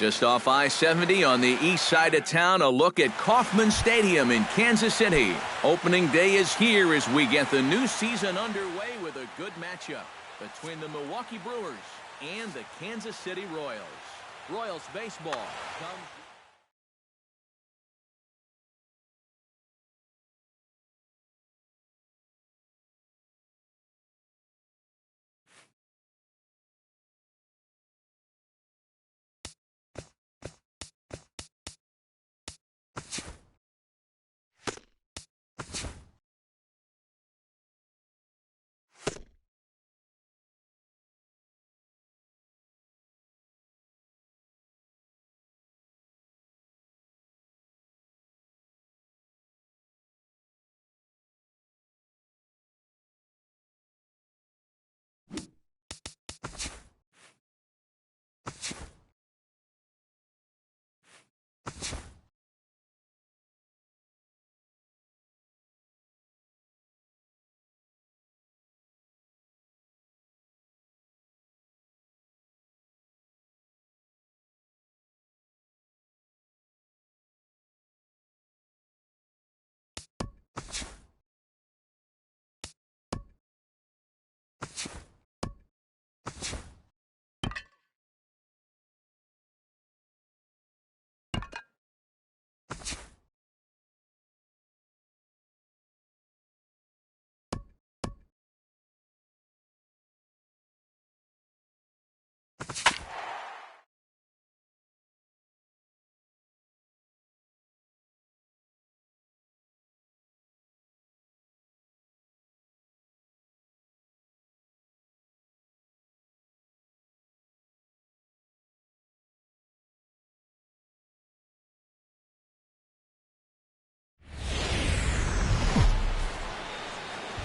Just off I-70 on the east side of town, a look at Kauffman Stadium in Kansas City. Opening day is here as we get the new season underway with a good matchup between the Milwaukee Brewers and the Kansas City Royals. Royals baseball comes...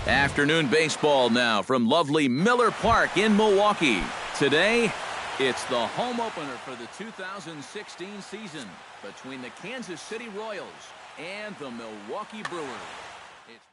Afternoon baseball now from lovely Miller Park in Milwaukee. Today, it's the home opener for the 2016 season between the Kansas City Royals and the Milwaukee Brewers. It's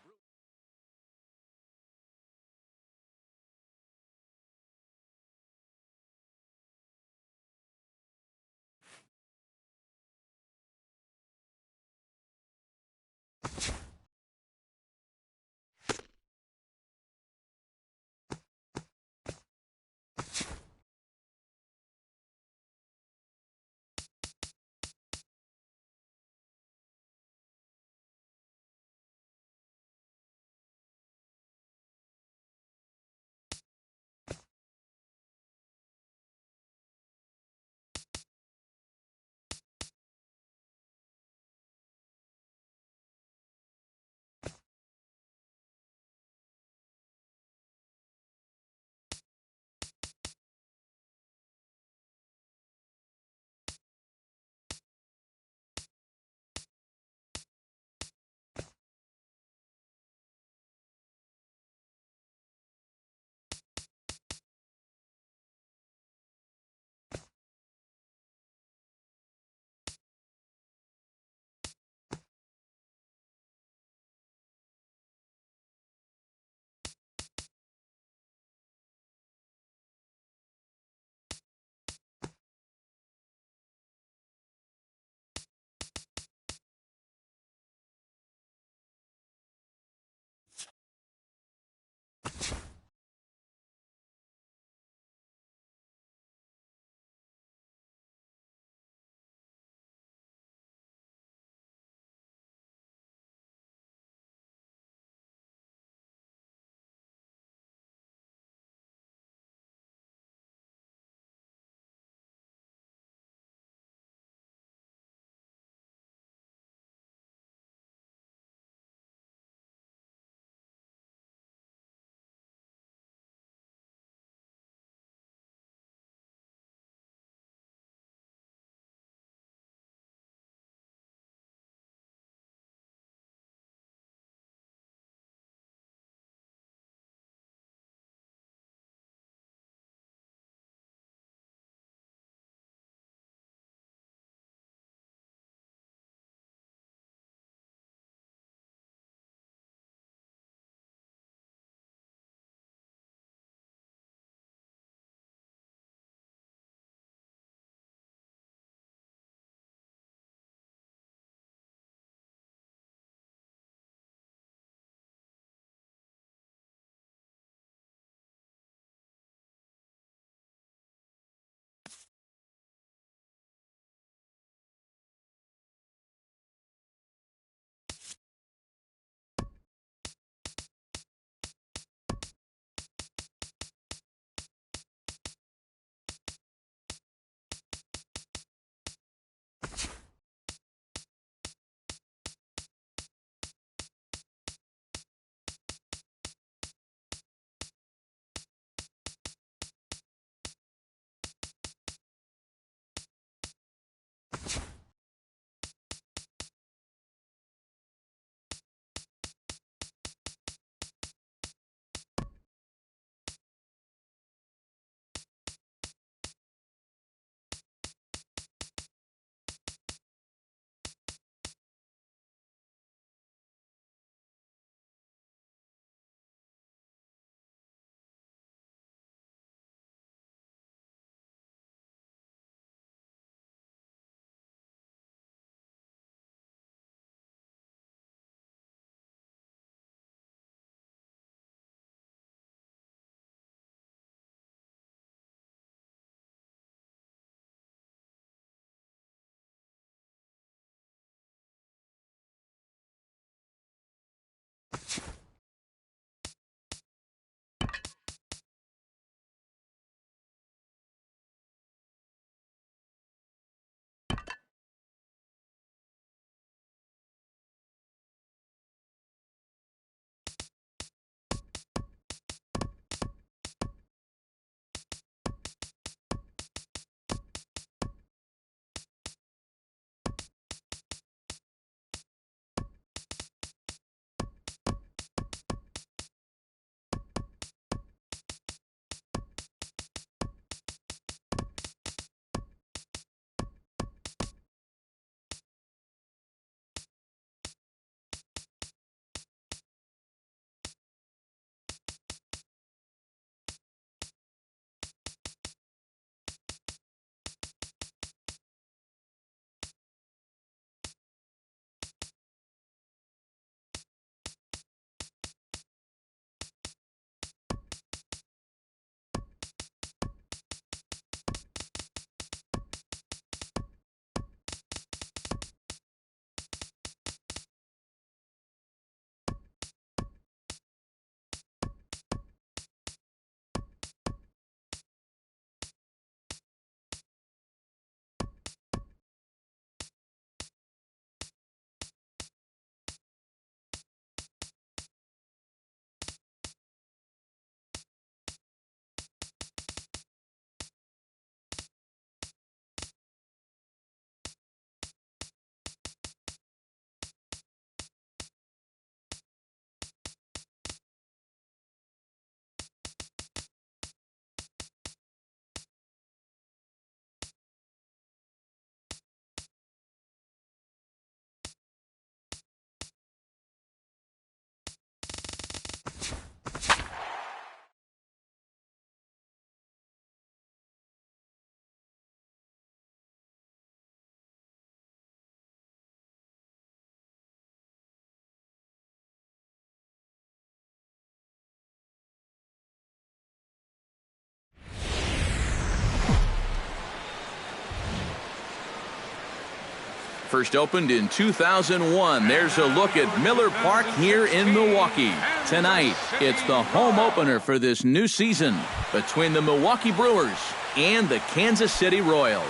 First opened in 2001. There's a look at Miller Park here in Milwaukee. Tonight, it's the home opener for this new season between the Milwaukee Brewers and the Kansas City Royals.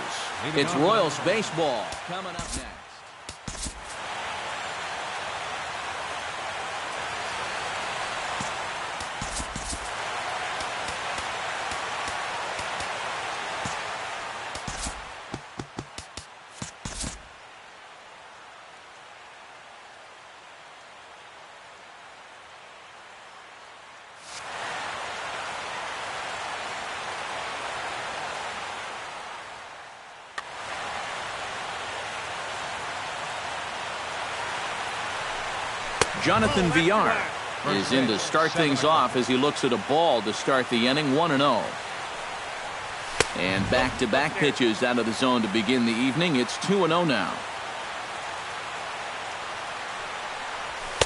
It's Royals baseball coming up next. Jonathan Villar is in to start things off as he looks at a ball to start the inning, 1-0. And back-to-back pitches out of the zone to begin the evening. It's 2-0 now.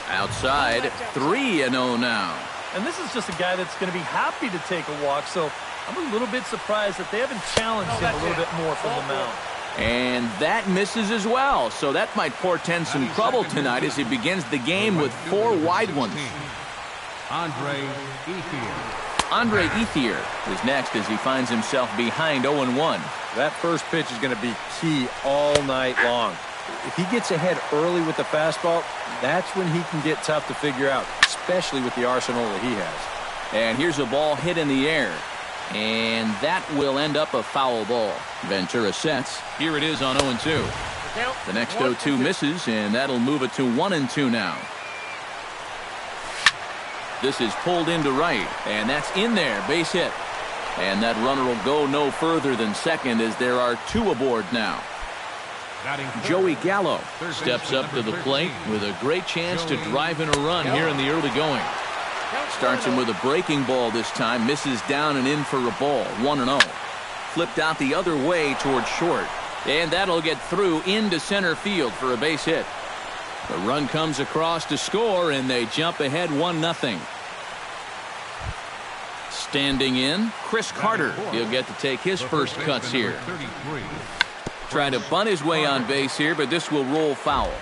Outside, 3-0 now. And this is just a guy that's going to be happy to take a walk, so I'm a little bit surprised that they haven't challenged him a little bit more from the mound. And that misses as well, so that might portend some trouble tonight as he begins the game with 4 wide ones. Andre Ethier is next as he finds himself behind 0-1. That first pitch is going to be key all night long. If he gets ahead early with the fastball, that's when he can get tough to figure out, especially with the arsenal that he has. And here's a ball hit in the air. And that will end up a foul ball. Ventura sets. Here it is on 0-2. The next 0-2 misses, and that'll move it to 1-2 now. This is pulled into right, and that's in there, base hit. And that runner will go no further than second as there are 2 aboard now. Joey Gallo steps up to the plate with a great chance to drive in a run here in the early going. Starts him with a breaking ball this time, misses down and in for a ball, 1-0. Flipped out the other way towards short, and that'll get through into center field for a base hit. The run comes across to score, and they jump ahead 1-0. Standing in, Chris Carter. He'll get to take his first cuts here. Trying to bunt his way on base here, but this will roll foul.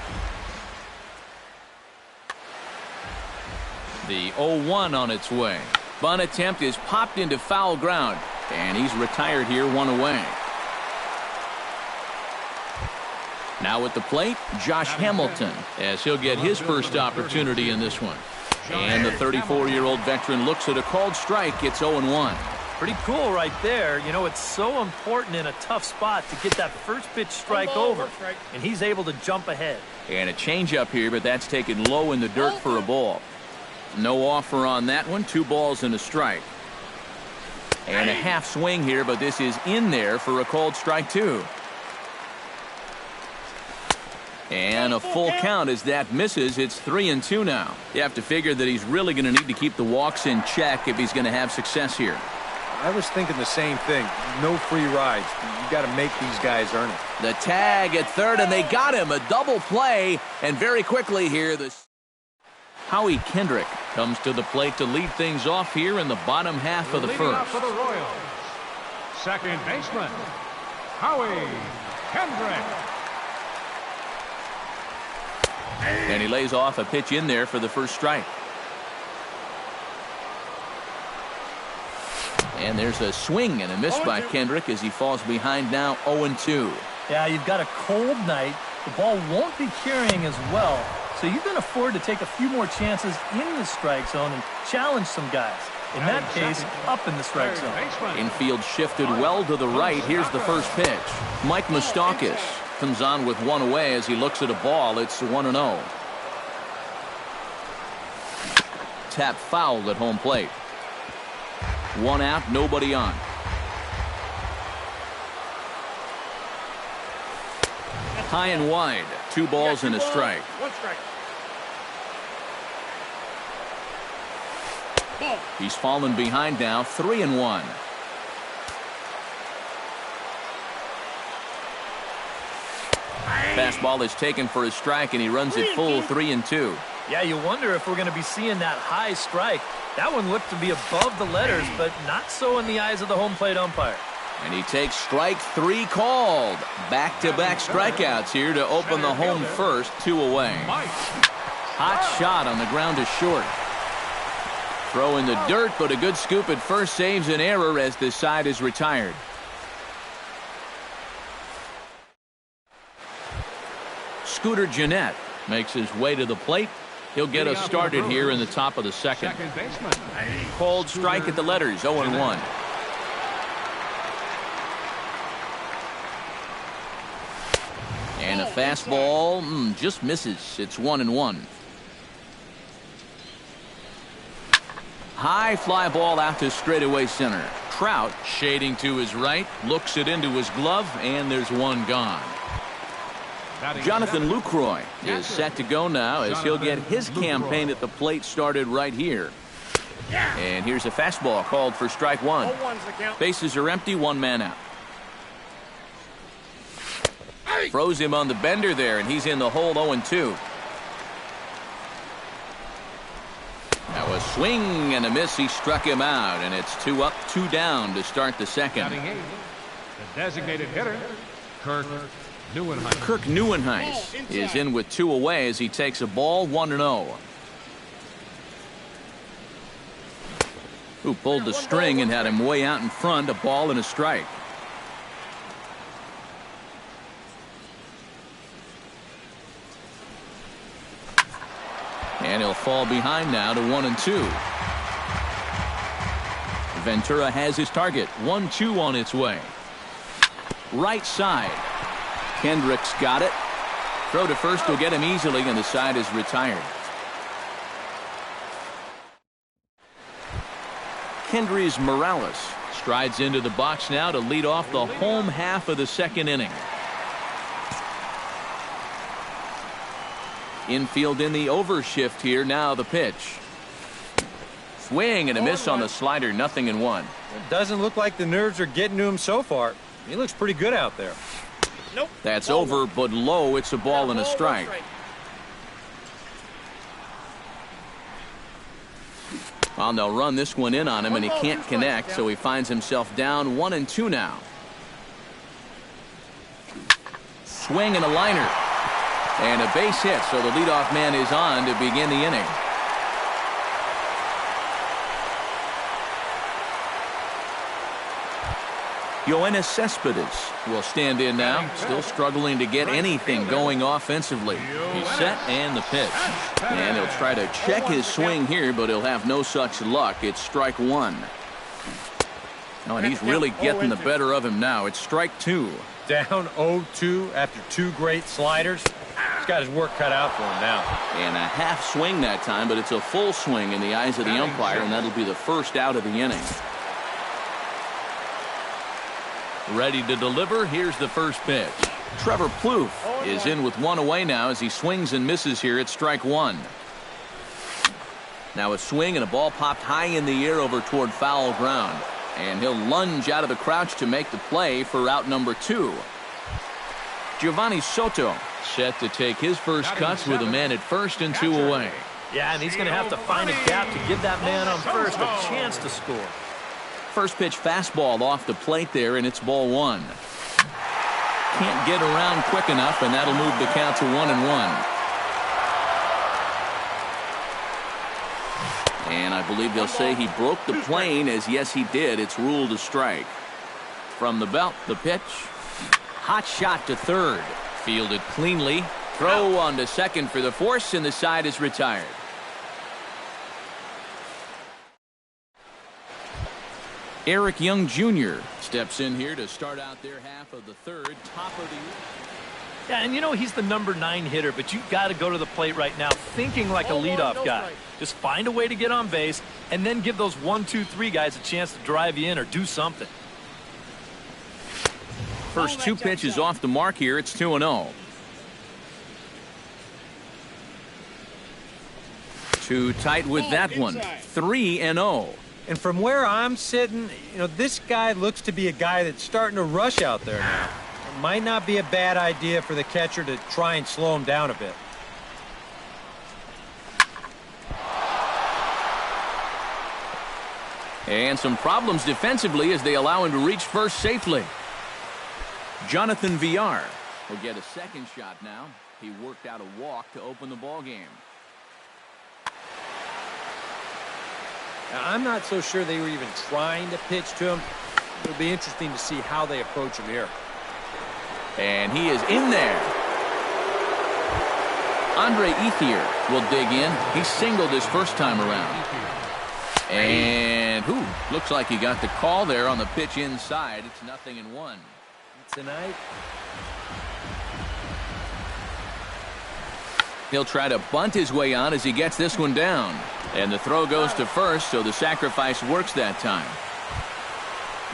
The 0-1 on its way. Bunt attempt is popped into foul ground, and he's retired here, 1 away. Now at the plate, Josh Hamilton, as he'll get his first opportunity in this one. And the 34-year-old veteran looks at a called strike. It's 0-1. Pretty cool right there. You know, it's so important in a tough spot to get that first pitch strike over, and he's able to jump ahead. And a changeup here, but that's taken low in the dirt for a ball. No offer on that one. 2 balls and a strike. And a half swing here, but this is in there for a called strike 2. And a full count as that misses. It's 3-2 now. You have to figure that he's really going to need to keep the walks in check if he's going to have success here. I was thinking the same thing. No free rides. You got to make these guys earn it. The tag at third, and they got him. A double play, and very quickly here, Howie Kendrick comes to the plate to lead things off here in the bottom half of the first. For the Royals, second baseman, Howie Kendrick. And he lays off a pitch in there for the first strike. And there's a swing and a miss by Kendrick as he falls behind now 0-2. Yeah, you've got a cold night. The ball won't be carrying as well, so you can afford to take a few more chances in the strike zone and challenge some guys. In that case, up in the strike zone. Infield shifted well to the right. Here's the first pitch. Mike Moustakas comes on with 1 away as he looks at a ball. It's 1-0. Tap fouled at home plate. 1 out, nobody on. High and wide. 2 balls and a strike. 1 strike. He's fallen behind now, 3-1. Fastball is taken for a strike, and he runs it full, 3-2. Yeah, you wonder if we're going to be seeing that high strike. That one looked to be above the letters, but not so in the eyes of the home plate umpire. And he takes strike 3 called. Back-to-back strikeouts here to open the home first, 2 away. Hot shot on the ground to short. Throw in the dirt, but a good scoop at first saves an error as the side is retired. Scooter Gennett makes his way to the plate. He'll get us started here in the top of the second. Cold strike at the letters, 0-1. And a fastball just misses. It's 1-1. High fly ball out to straightaway center. Trout shading to his right, looks it into his glove, and there's one gone. Jonathan Lucroy is set to go now as he'll get his campaign at the plate started right here. And here's a fastball called for strike 1. Bases are empty, 1 man out. Throws him on the bender there, and he's in the hole 0-2. Now a swing and a miss. He struck him out, and it's 2 up, 2 down to start the second. The designated hitter, Kirk Nieuwenhuis is in with 2 away as he takes a ball, 1-0. Who pulled the string and had him way out in front, a ball and a strike. And he'll fall behind now to 1-2. Ventura has his target. 1-2 on its way. Right side. Kendrick's got it. Throw to first will get him easily, and the side is retired. Kendrys Morales strides into the box now to lead off the home half of the second inning. Infield in the overshift here. Now the pitch. Swing and a miss on the slider. 0-1. It doesn't look like the nerves are getting to him so far. He looks pretty good out there. That's over, but low. It's a ball and a strike. Well, they'll run this one in on him, and he can't connect, so he finds himself down 1-2 now. Swing and a liner. And a base hit, so the leadoff man is on to begin the inning. Yoenis Cespedes will stand in now, still struggling to get anything going offensively. He's set and the pitch. And he'll try to check his swing here, but he'll have no such luck. It's strike 1. Oh, and he's really getting the better of him now. It's strike 2. Down 0-2 after 2 great sliders. He's got his work cut out for him now. And a half swing that time, but it's a full swing in the eyes of the umpire, and that'll be the first out of the inning. Ready to deliver. Here's the first pitch. Trevor Plouffe is in with 1 away now as he swings and misses here at strike 1. Now a swing and a ball popped high in the air over toward foul ground. And he'll lunge out of the crouch to make the play for out number 2. Giovanni Soto set to take his first cuts with a man at first and 2 away. Yeah, and he's going to have to find a gap to give that man on first a chance to score. First pitch fastball off the plate there, and it's ball 1. Can't get around quick enough, and that'll move the count to 1-1. And I believe they'll say he broke the plane, as yes he did. It's ruled a strike. From the belt, the pitch. Hot shot to third. Fielded cleanly. Throw on to second for the force, and the side is retired. Eric Young Jr. steps in here to start out their half of the third. Top of the... Yeah, and you know he's the number 9 hitter, but you've got to go to the plate right now thinking like a leadoff guy. Just find a way to get on base, and then give those 1, 2, 3 guys a chance to drive you in or do something. First 2 pitches off the mark here. It's 2-0. 2 tight with that one. 3-0. And from where I'm sitting, you know, this guy looks to be a guy that's starting to rush out there now. It might not be a bad idea for the catcher to try and slow him down a bit. And some problems defensively as they allow him to reach first safely. Jonathan VR will get a second shot now. He worked out a walk to open the ball game. Now, I'm not so sure they were even trying to pitch to him. It'll be interesting to see how they approach him here. And he is in there. Andre Ethier will dig in. He singled his first time around. And looks like he got the call there on the pitch inside. It's 0-1. Tonight, he'll try to bunt his way on as he gets this one down. And the throw goes to first, so the sacrifice works that time.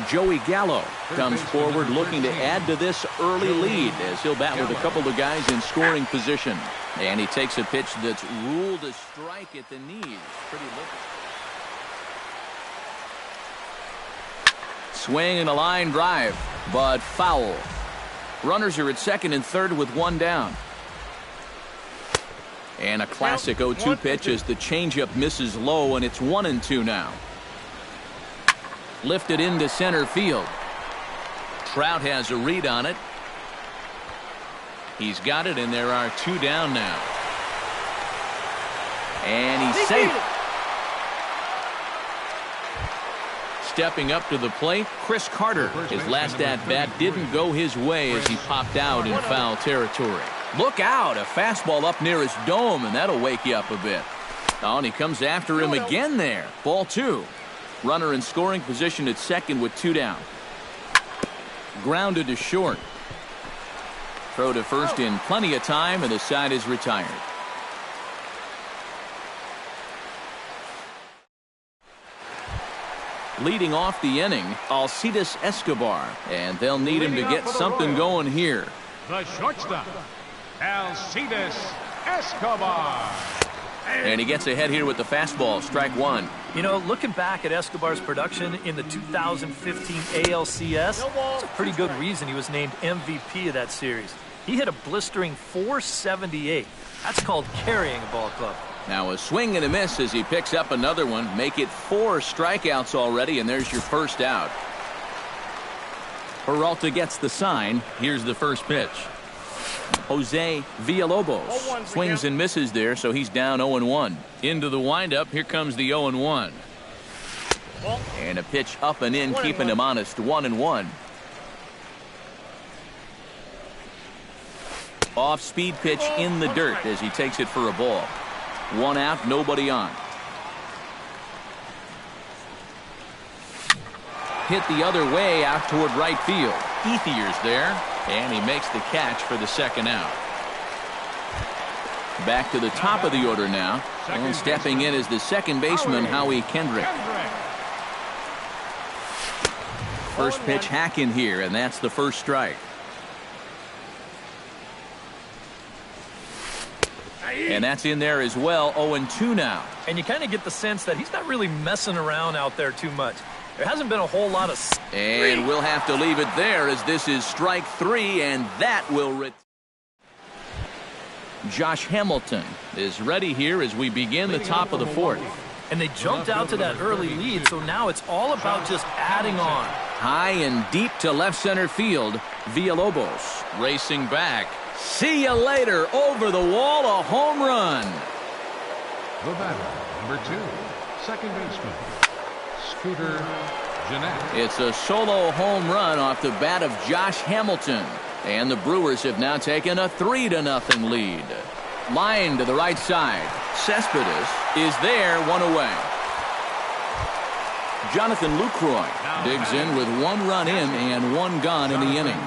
Joey Gallo comes forward looking to add to this early lead as he'll bat with a couple of guys in scoring position. And he takes a pitch that's ruled a strike at the knees. Pretty liberal. Swing and a line drive, but foul. Runners are at second and third with one down. And a classic 0-2 pitch as the changeup misses low, and it's 1-2 now. Lifted into center field. Trout has a read on it. He's got it, and there are two down now. And he's safe. Stepping up to the plate, Chris Carter. His last at-bat didn't go his way as he popped out in foul territory. Look out, a fastball up near his dome, and that'll wake you up a bit. Oh, and he comes after him again there. Ball two. Runner in scoring position at second with two down. Grounded to short. Throw to first in plenty of time, and the side is retired. Leading off the inning, Alcides Escobar, and they'll need him to get something going here. The shortstop, Alcides Escobar. And he gets ahead here with the fastball, strike one. You know, looking back at Escobar's production in the 2015 ALCS, it's a pretty good reason he was named MVP of that series. He hit a blistering .478. That's called carrying a ball club. Now a swing and a miss as he picks up another one. Make it 4 strikeouts already, and there's your first out. Peralta gets the sign. Here's the first pitch. Jose Villalobos swings and misses there, so he's down 0-1. Into the windup, here comes the 0-1. And a pitch up and in, keeping him honest, 1-1. Off-speed pitch in the dirt as he takes it for a ball. One out, nobody on. Hit the other way out toward right field. Ethier's there, and he makes the catch for the second out. Back to the top of the order now, and stepping in is the second baseman, Howie Kendrick. First pitch hack in here, and that's the first strike. And that's in there as well, 0-2 now. And you kind of get the sense that he's not really messing around out there too much. There hasn't been a whole lot of... And we'll have to leave it there as this is strike 3, and that will... Josh Hamilton is ready here as we begin the top of the fourth. And they jumped out to that early lead, so now it's all about just adding on. High and deep to left center field. Villalobos racing back. See you later. Over the wall, a home run. The batter, number 2, second baseman, Scooter Gennett. It's a solo home run off the bat of Josh Hamilton. And the Brewers have now taken a 3-0 lead. Line to the right side. Cespedes is there, one away. Jonathan Lucroy digs in with 1 run in and 1 gone in the inning.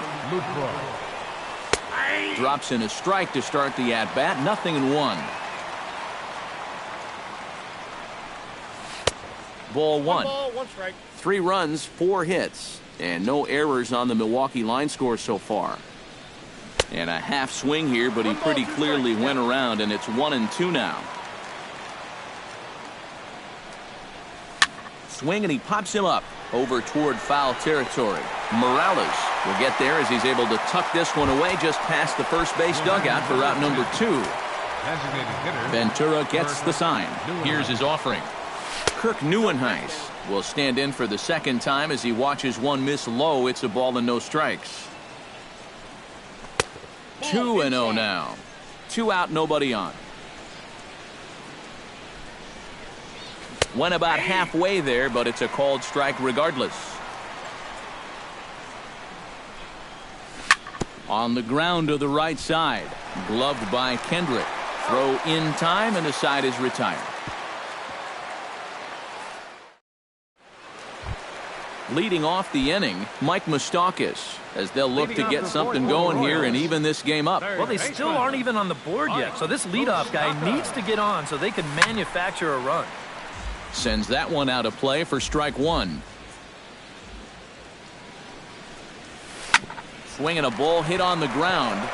Drops in a strike to start the at-bat. 0-1. Ball 1. 3 runs, 4 hits, and no errors on the Milwaukee line score so far. And a half swing here, but he pretty clearly went around, and it's 1-2 now. Swing, and he pops him up over toward foul territory. Morales will get there as he's able to tuck this one away just past the first base dugout for out number 2. Ventura gets the sign. Here's his offering. Kirk Neuenhuis will stand in for the second time as he watches one miss low. It's a ball and no strikes. 2-0 now. 2 out, nobody on. Went about halfway there, but it's a called strike regardless. On the ground to the right side. Gloved by Kendrick. Throw in time, and the side is retired. Leading off the inning, Mike Moustakas, as they'll look to get something going here and even this game up. Well, they still aren't even on the board yet, so this leadoff guy needs to get on so they can manufacture a run. Sends that one out of play for strike one. Swinging a ball hit on the ground.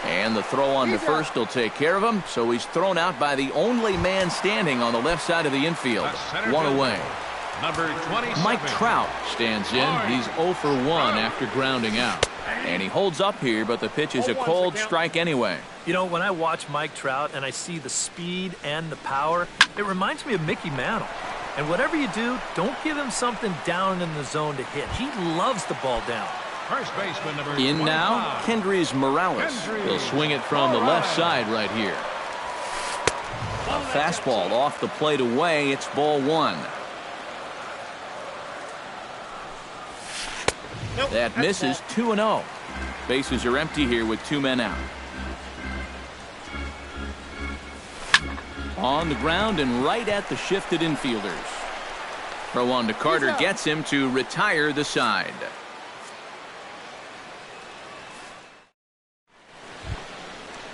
And the throw on to first will take care of him, so he's thrown out by the only man standing on the left side of the infield. One away. Number 27. Mike Trout stands in. He's 0 for 1 after grounding out. And he holds up here, but the pitch is a cold strike anyway. You know, when I watch Mike Trout and I see the speed and the power, it reminds me of Mickey Mantle. And whatever you do, don't give him something down in the zone to hit. He loves the ball down. First baseman number In 25. now, Kendrys Morales. He'll swing it from the left side right here. A fastball off the plate away. It's ball one. That misses. 2-0. Bases are empty here with 2 men out. On the ground and right at the shifted infielders. Throw on to Carter gets him to retire the side.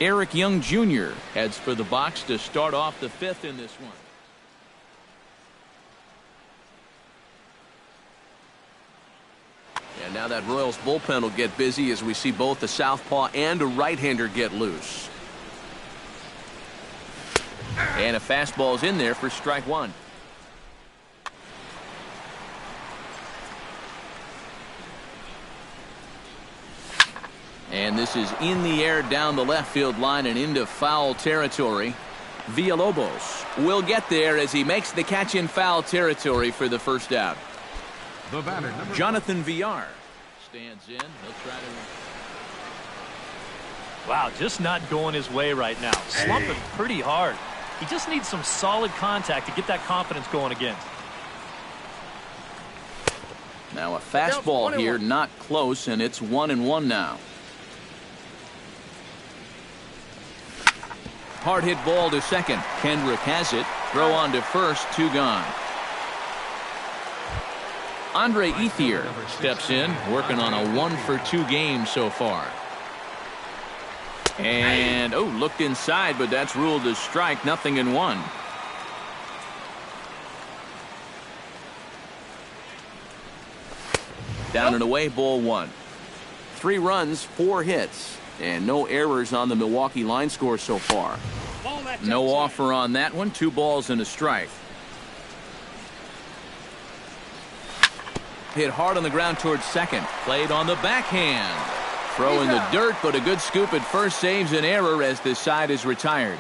Eric Young Jr. heads for the box to start off the 5th in this one. And now that Royals bullpen will get busy as we see both a southpaw and a right-hander get loose. And a fastball's in there for strike one. And this is in the air down the left field line and into foul territory. Villalobos will get there as he makes the catch in foul territory for the first out. The batter, Jonathan Villar stands in. He'll try to. Wow, just not going his way right now. Slumping pretty hard. He just needs some solid contact to get that confidence going again. Now a fastball here, not close, and it's 1-1 now. Hard hit ball to second. Kendrick has it. Throw on to first. 2 gone. Andre Ethier steps in, working on a 1 for 2 game so far. And looked inside, but that's ruled as strike. 0-1. Down and away, ball 1. 3 runs, 4 hits, and no errors on the Milwaukee line score so far. No offer on that one. 2 balls and a strike. Hit hard on the ground towards second. Played on the backhand. Throw in the dirt, but a good scoop at first saves an error as this side is retired.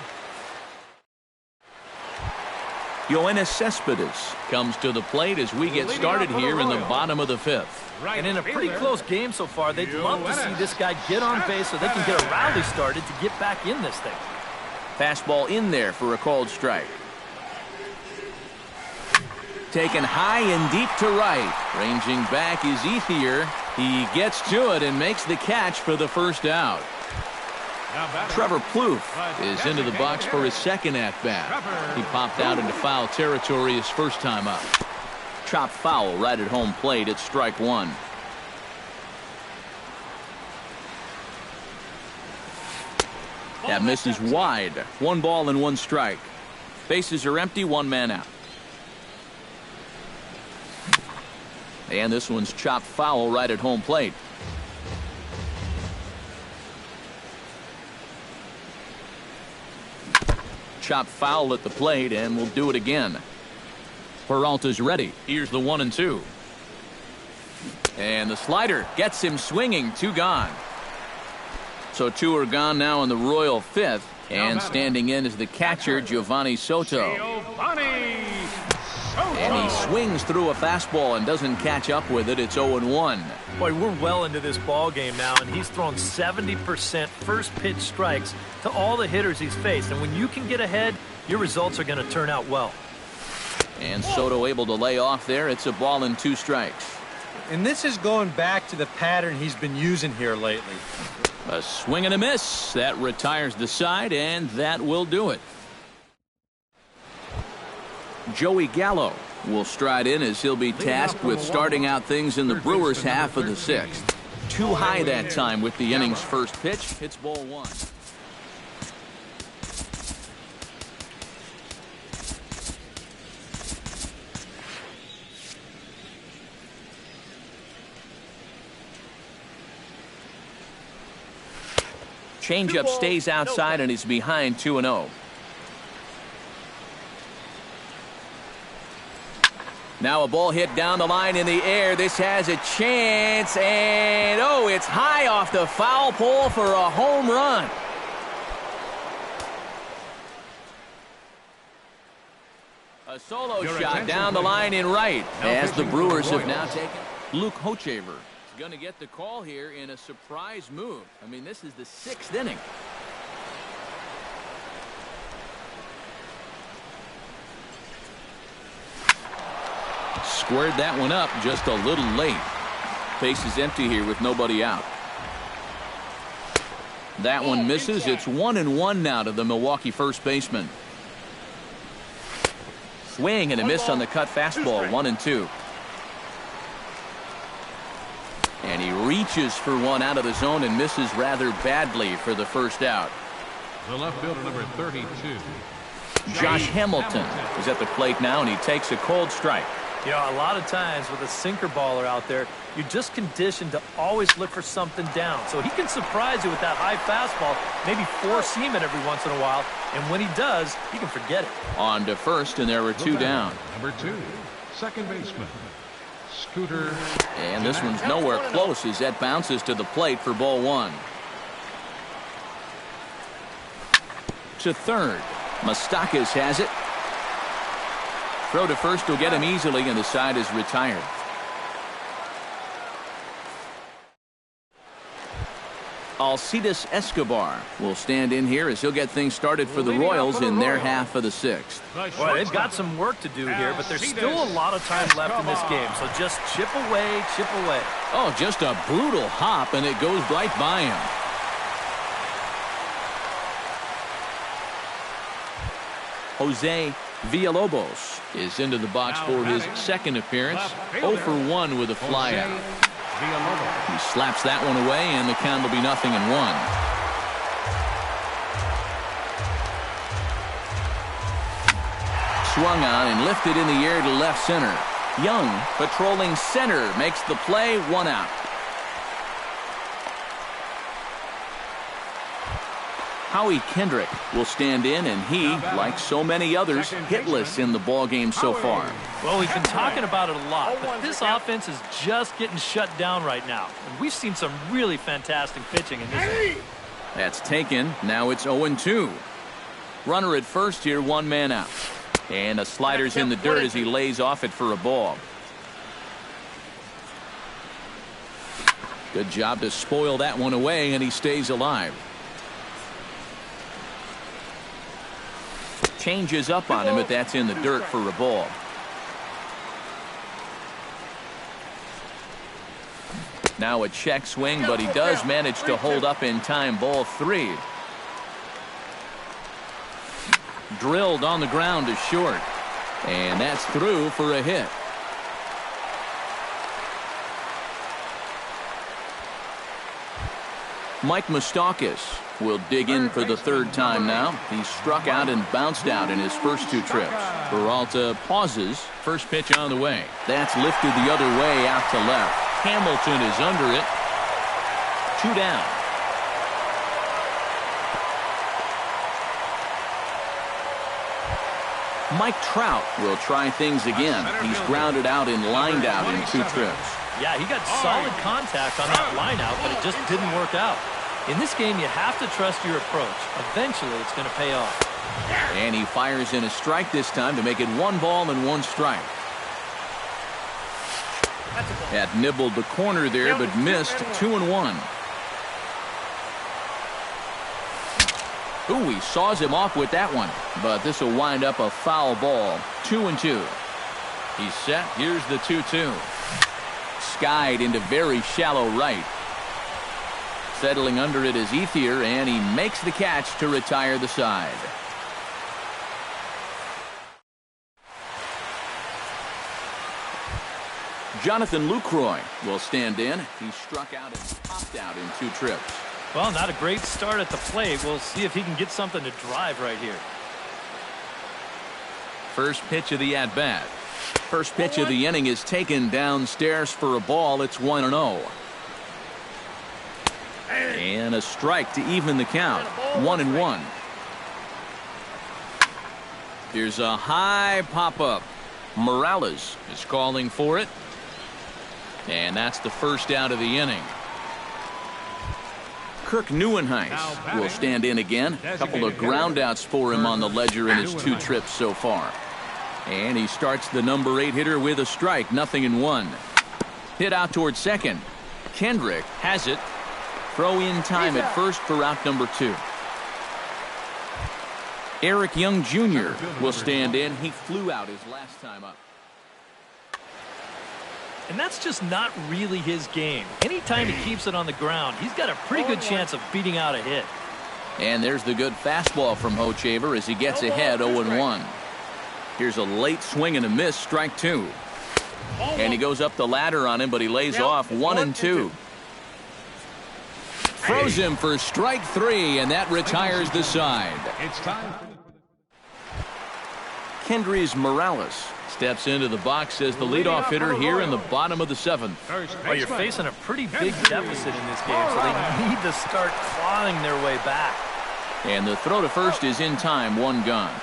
Yoenis Cespedes comes to the plate as we get started here in the bottom of the 5th. And in a pretty close game so far, they'd love to see this guy get on base so they can get a rally started to get back in this thing. Fastball in there for a called strike. Taken high and deep to right. Ranging back is Ethier. He gets to it and makes the catch for the first out. Trevor Plouffe is into the box for his second at-bat. He popped out into foul territory his first time up. Chopped foul right at home plate. It's strike 1. That misses wide. 1 ball and 1 strike. Bases are empty. 1 man out. And this one's chopped foul right at home plate. Chopped foul at the plate, and we'll do it again. Peralta's ready. Here's the 1-2. And the slider gets him swinging. 2 gone. So 2 are gone now in the Royal 5th. And standing in is the catcher, Giovanni Soto. And he swings through a fastball and doesn't catch up with it. It's 0-1. Boy, we're well into this ball game now, and he's thrown 70% first pitch strikes to all the hitters he's faced. And when you can get ahead, your results are going to turn out well. And Soto able to lay off there. It's a ball and 2 strikes. And this is going back to the pattern he's been using here lately. A swing and a miss. That retires the side, and that will do it. Joey Gallo will stride in as he'll be tasked with starting out things in the Brewers' half of the 6th. Too high that time with the inning's first pitch. It's ball 1. Changeup stays outside and is behind 2-0. Now a ball hit down the line in the air. This has a chance, and oh, it's high off the foul pole for a home run. A solo shot down the line in right as the Brewers have now taken. Luke Hochevar is going to get the call here in a surprise move. I mean, this is the 6th inning. Squared that one up just a little late. Base is empty here with nobody out. That one misses. It's 1-1 now to the Milwaukee first baseman. Swing and a miss on the cut fastball. 1-2. And he reaches for one out of the zone and misses rather badly for the first out. The left fielder, number 32. Josh Hamilton is at the plate now, and he takes a cold strike. You know, a lot of times with a sinker baller out there, you're just conditioned to always look for something down. So he can surprise you with that high fastball, maybe four-seam it every once in a while. And when he does, you can forget it. On to first, and there were 2 down. Number 2, second baseman, Scooter. And this one's nowhere close as that bounces to the plate for ball 1. To third. Moustakas has it. Throw to first will get him easily, and the side is retired. Alcides Escobar will stand in here as he'll get things started for the Royals in their half of the 6th. Well, they've got some work to do here, but there's still a lot of time left in this game. So just chip away, chip away. Oh, just a brutal hop, and it goes right by him. Jose Villalobos is into the box for his second appearance. 0 for 1 with a flyout. He slaps that one away, and the count will be 0-1. Swung on and lifted in the air to left center. Young, patrolling center, makes the play. 1 out. Howie Kendrick will stand in, and he, like so many others, hitless in the ballgame so far. Well, we've been talking about it a lot, but this offense is just getting shut down right now. And we've seen some really fantastic pitching in this game. That's taken. Now it's 0-2. Runner at first here, 1 man out. And a slider's in the dirt as he lays off it for a ball. Good job to spoil that one away, and he stays alive. Changes up on him, but that's in the dirt for a ball. Now a check swing, but he does manage to hold up in time. Ball 3. Drilled on the ground to short. And that's through for a hit. Mike Moustakas will dig in for the 3rd time now. He struck out and bounced out in his first 2 trips. Peralta pauses. First pitch on the way. That's lifted the other way out to left. Hamilton is under it. 2 down. Mike Trout will try things again. He's grounded out and lined out in 2 trips. Yeah, he got solid contact on that line out, but it just didn't work out. In this game, you have to trust your approach. Eventually, it's going to pay off. And he fires in a strike this time to make it 1 ball and 1 strike. Had nibbled the corner there, but missed. 2-1. Ooh, he saws him off with that one, but this will wind up a foul ball. 2-2. He's set. Here's the 2-2. Skied into very shallow right. Settling under it is Ethier, and he makes the catch to retire the side. Jonathan Lucroy will stand in. He struck out and popped out in 2 trips. Well, not a great start at the plate. We'll see if he can get something to drive right here. First pitch of the at-bat. First pitch of the inning is taken downstairs for a ball. It's 1-0. And a strike to even the count. 1-1. Here's a high pop-up. Morales is calling for it. And that's the first out of the inning. Kirk Neuenhuis will stand in again. A couple of groundouts for him on the ledger in his 2 trips so far. And he starts the number 8 hitter with a strike. 0-1. Hit out towards second. Kendrick has it. Throw in time at first for out number 2. Eric Young Jr. will stand in. He flew out his last time up. And that's just not really his game. Anytime he keeps it on the ground, he's got a pretty good chance of beating out a hit. And there's the good fastball from Hochevar as he gets ahead 0-1. Here's a late swing and a miss, strike 2. And he goes up the ladder on him, but he lays off 1-2. Throws him for strike 3, and that retires the side. It's time. Kendrys Morales steps into the box as the leadoff hitter here in the bottom of the 7th. Well, you're facing a pretty big deficit in this game, so they need to start clawing their way back. And the throw to first is in time, 1 gone.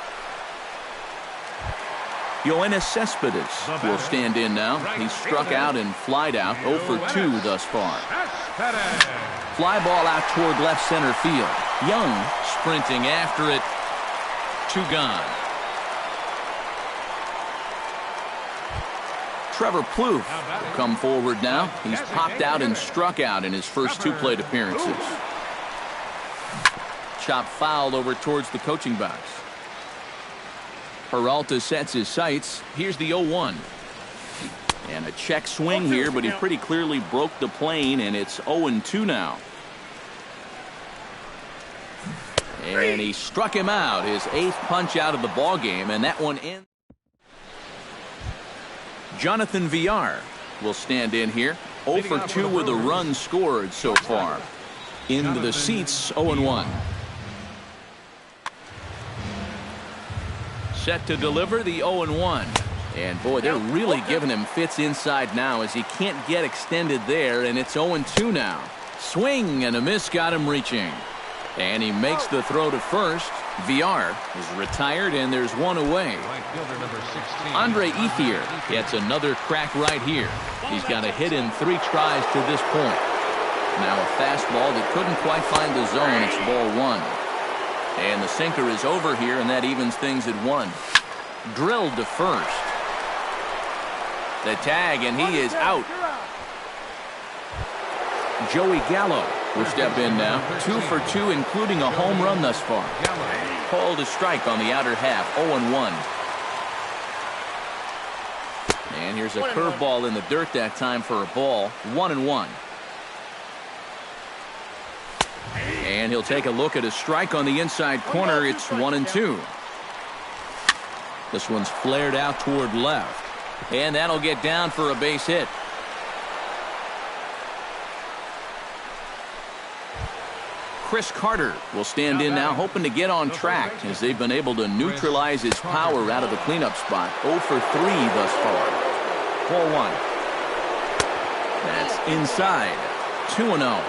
Yoenis Cespedes will stand in now. He's struck out and flied out, 0 for 2 thus far. Fly ball out toward left center field. Young sprinting after it. 2 gone. Trevor Plouffe will come forward now. He's popped out and struck out in his first 2 plate appearances. Chop fouled over towards the coaching box. Peralta sets his sights. Here's the 0-1. And a check swing here, but he pretty clearly broke the plane, and it's 0-2 now. And he struck him out, his 8th punch out of the ball game, and that one ends. Jonathan Villar will stand in here. 0 for 2 with a run scored so far. Into the seats, 0-1. Set to deliver the 0-1. And boy, they're really giving him fits inside now as he can't get extended there, and it's 0-2 now. Swing and a miss got him reaching. And he makes the throw to first. Villar is retired, and there's 1 away. Andre Ethier gets another crack right here. He's got a hit in 3 tries to this point. Now a fastball that couldn't quite find the zone. It's ball 1. And the sinker is over here, and that evens things at 1. Drilled to first. The tag, and he is out. Joey Gallo will step in now. 2 for 2, including a home run thus far. Called a strike on the outer half. 0-1. And here's a curveball in the dirt that time for a ball. 1-1. And he'll take a look at a strike on the inside corner. It's 1-2. This one's flared out toward left. And that'll get down for a base hit. Chris Carter will stand in now, hoping to get on track as they've been able to neutralize his power out of the cleanup spot. 0 for 3 thus far. Ball 1. That's inside. 2-0.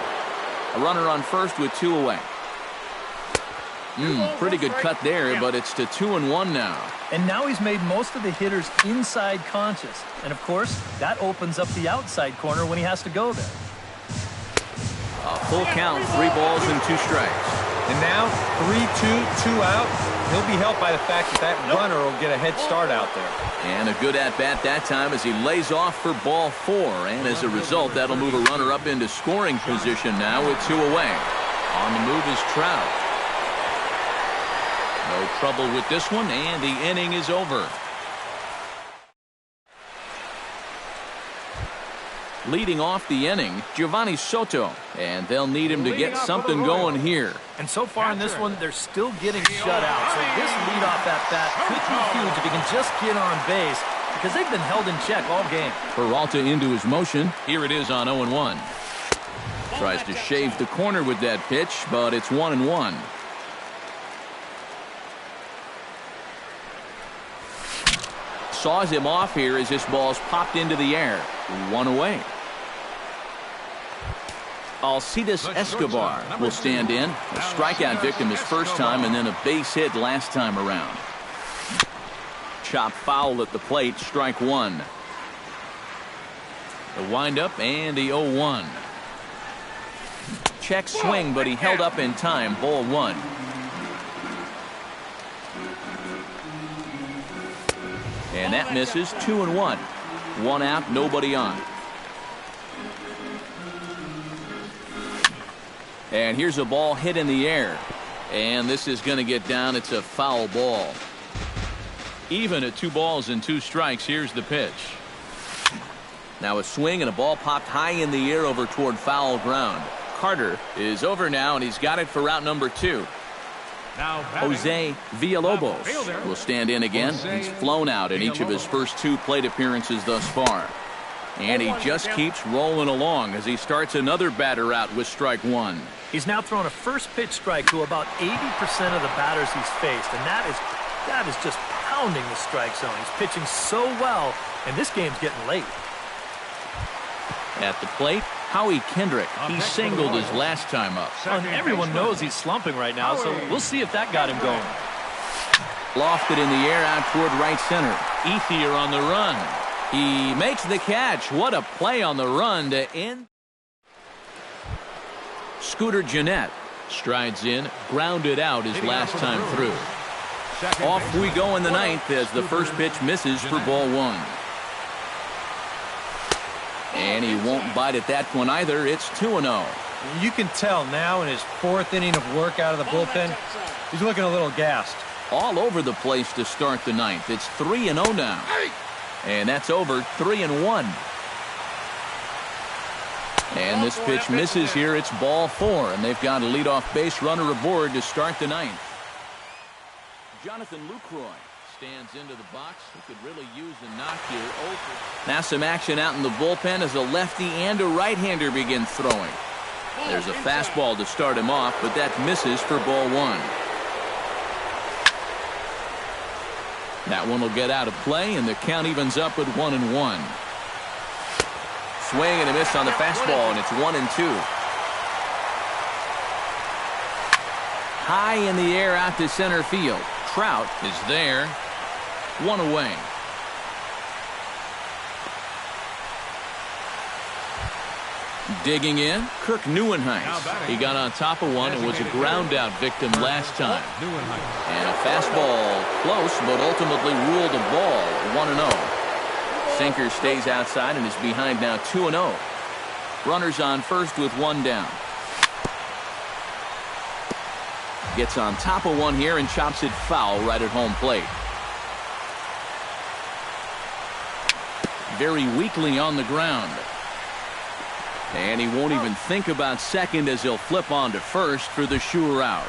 A runner on first with 2 away. Pretty good cut there, but it's to 2-1 now. And now he's made most of the hitters inside conscious. And, of course, that opens up the outside corner when he has to go there. A Full count, 3 balls and 2 strikes. And now 3-2, 2 out. He'll be helped by the fact that runner will get a head start out there. And a good at-bat that time as he lays off for ball 4. And as a result, that'll move a runner up into scoring position now with 2 away. On the move is Trout. No trouble with this one, and the inning is over. Leading off the inning, Giovanni Soto, and they'll need him to get something going here. And so far in this one, they're still getting shut out. So this leadoff at-bat could be huge if he can just get on base, because they've been held in check all game. Peralta into his motion. Here it is on 0-1. Tries to shave the corner with that pitch, but it's 1-1. Saws him off here as this ball's popped into the air. 1 away. Alcides Escobar will stand in. A strikeout victim his first time and then a base hit last time around. Chop foul at the plate, strike 1. The windup and the 0-1. Check swing, but he held up in time. Ball 1. And that misses. 2-1. 1 out, nobody on. And here's a ball hit in the air. And this is going to get down. It's a foul ball. Even at 2 balls and 2 strikes, here's the pitch. Now a swing and a ball popped high in the air over toward foul ground. Carter is over now, and he's got it for route number 2. Jose Villalobos will stand in again. He's flown out in each of his first 2 plate appearances thus far. And he just keeps rolling along as he starts another batter out with strike 1. He's now thrown a first pitch strike to about 80% of the batters he's faced, and that is just pounding the strike zone. He's pitching so well, and this game's getting late. At the plate, Howie Kendrick. He singled his last time up. And everyone knows he's slumping right now, so we'll see if that got him going. Lofted in the air out toward right center. Ethier on the run. He makes the catch. What a play on the run to end. Scooter Gennett strides in, grounded out his last time through. Off we go in the 9th as the first pitch misses for ball 1. And he won't bite at that one either. It's 2-0. You can tell now in his 4th inning of work out of the bullpen, he's looking a little gassed. All over the place to start the 9th. It's 3-0 now. And that's over. 3-1. And this pitch misses here. It's ball 4, and they've got a leadoff base runner aboard to start the 9th. Jonathan Lucroy stands into the box. He could really use a knock here. Now some action out in the bullpen as a lefty and a right-hander begin throwing. There's a fastball to start him off, but that misses for ball 1. That one will get out of play, and the count evens up at 1-1. Swing and a miss on the fastball, and it's 1-2. High in the air out to center field. Trout is there. 1 away. Digging in, Kirk Neuenhuis. He got on top of one and was a ground-out victim last time. And a fastball close, but ultimately ruled a ball. 1-0. Sinker stays outside and is behind now 2-0. Runners on first with 1 down. Gets on top of one here and chops it foul right at home plate. Very weakly on the ground. And he won't even think about second as he'll flip on to first for the sure out.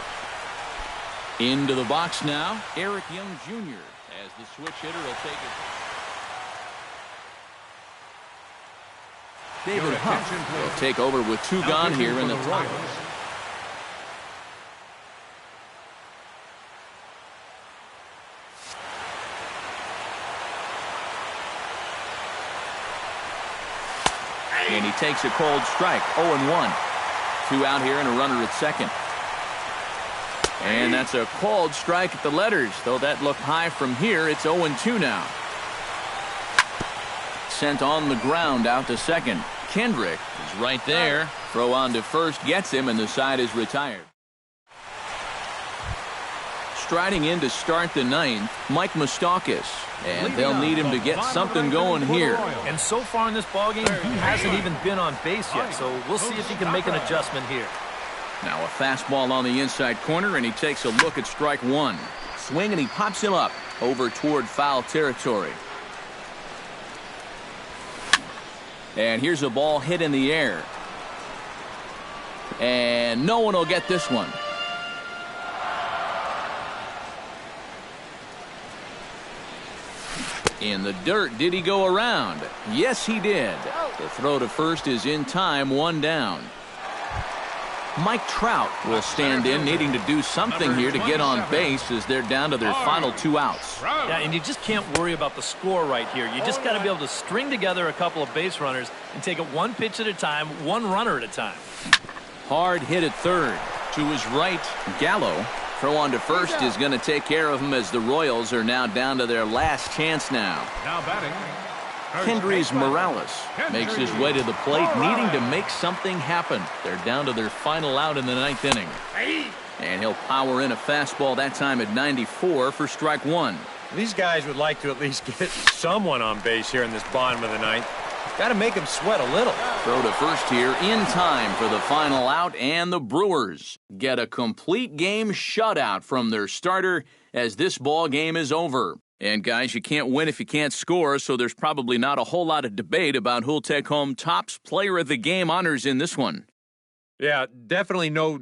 Into the box now, Eric Young Jr. as the switch hitter will take it. David Huff will take over with 2 gone here in the top. And he takes a cold strike. 0-1. 2 out here and a runner at second. And that's a cold strike at the letters. Though that looked high from here, it's 0-2 now. Sent on the ground out to second. Kendrick is right there. Throw on to first gets him, and the side is retired. Striding in to start the ninth, Mike Moustakas. And they'll need him to get something going here. And so far in this ballgame, he hasn't even been on base yet, so we'll see if he can make an adjustment here. Now a fastball on the inside corner, and he takes a look at strike one. Swing, and he pops him up over toward foul territory. And here's a ball hit in the air. And no one will get this one. In the dirt, did he go around? Yes, he did. The throw to first is in time, one down. Mike Trout will stand in, needing to do something here to get on base as they're down to their final 2 outs. Yeah, and you just can't worry about the score right here. You just got to be able to string together a couple of base runners and take it one pitch at a time, one runner at a time. Hard hit at third. To his right, Gallo. Throw on to first is going to take care of him as the Royals are now down to their last chance now. Now batting, Kendrys Morales makes his way to the plate, needing to make something happen. They're down to their final out in the 9th inning. And he'll power in a fastball that time at 94 for strike one. These guys would like to at least get someone on base here in this bottom of the 9th. Got to make them sweat a little. Throw to first here in time for the final out, and the Brewers get a complete game shutout from their starter as this ball game is over. And guys, you can't win if you can't score, so there's probably not a whole lot of debate about who'll take home Topps Player of the Game honors in this one. Yeah, definitely no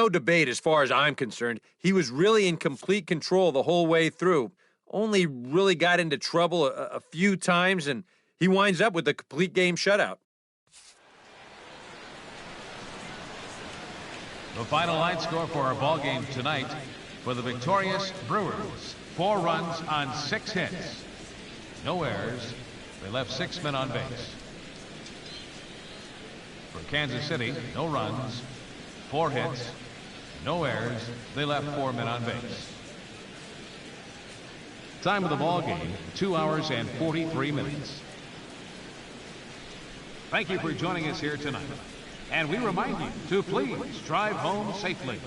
debate as far as I'm concerned. He was really in complete control the whole way through. Only really got into trouble a few times, and he winds up with a complete game shutout. the final line score for our ball game tonight for the victorious Brewers. 4 runs on 6 hits. No errors. They left 6 men on base. For Kansas City, no runs, 4 hits, no errors. They left 4 men on base. Time of the ball game, 2 hours and 43 minutes. Thank you for joining us here tonight. And we remind you to please drive home safely.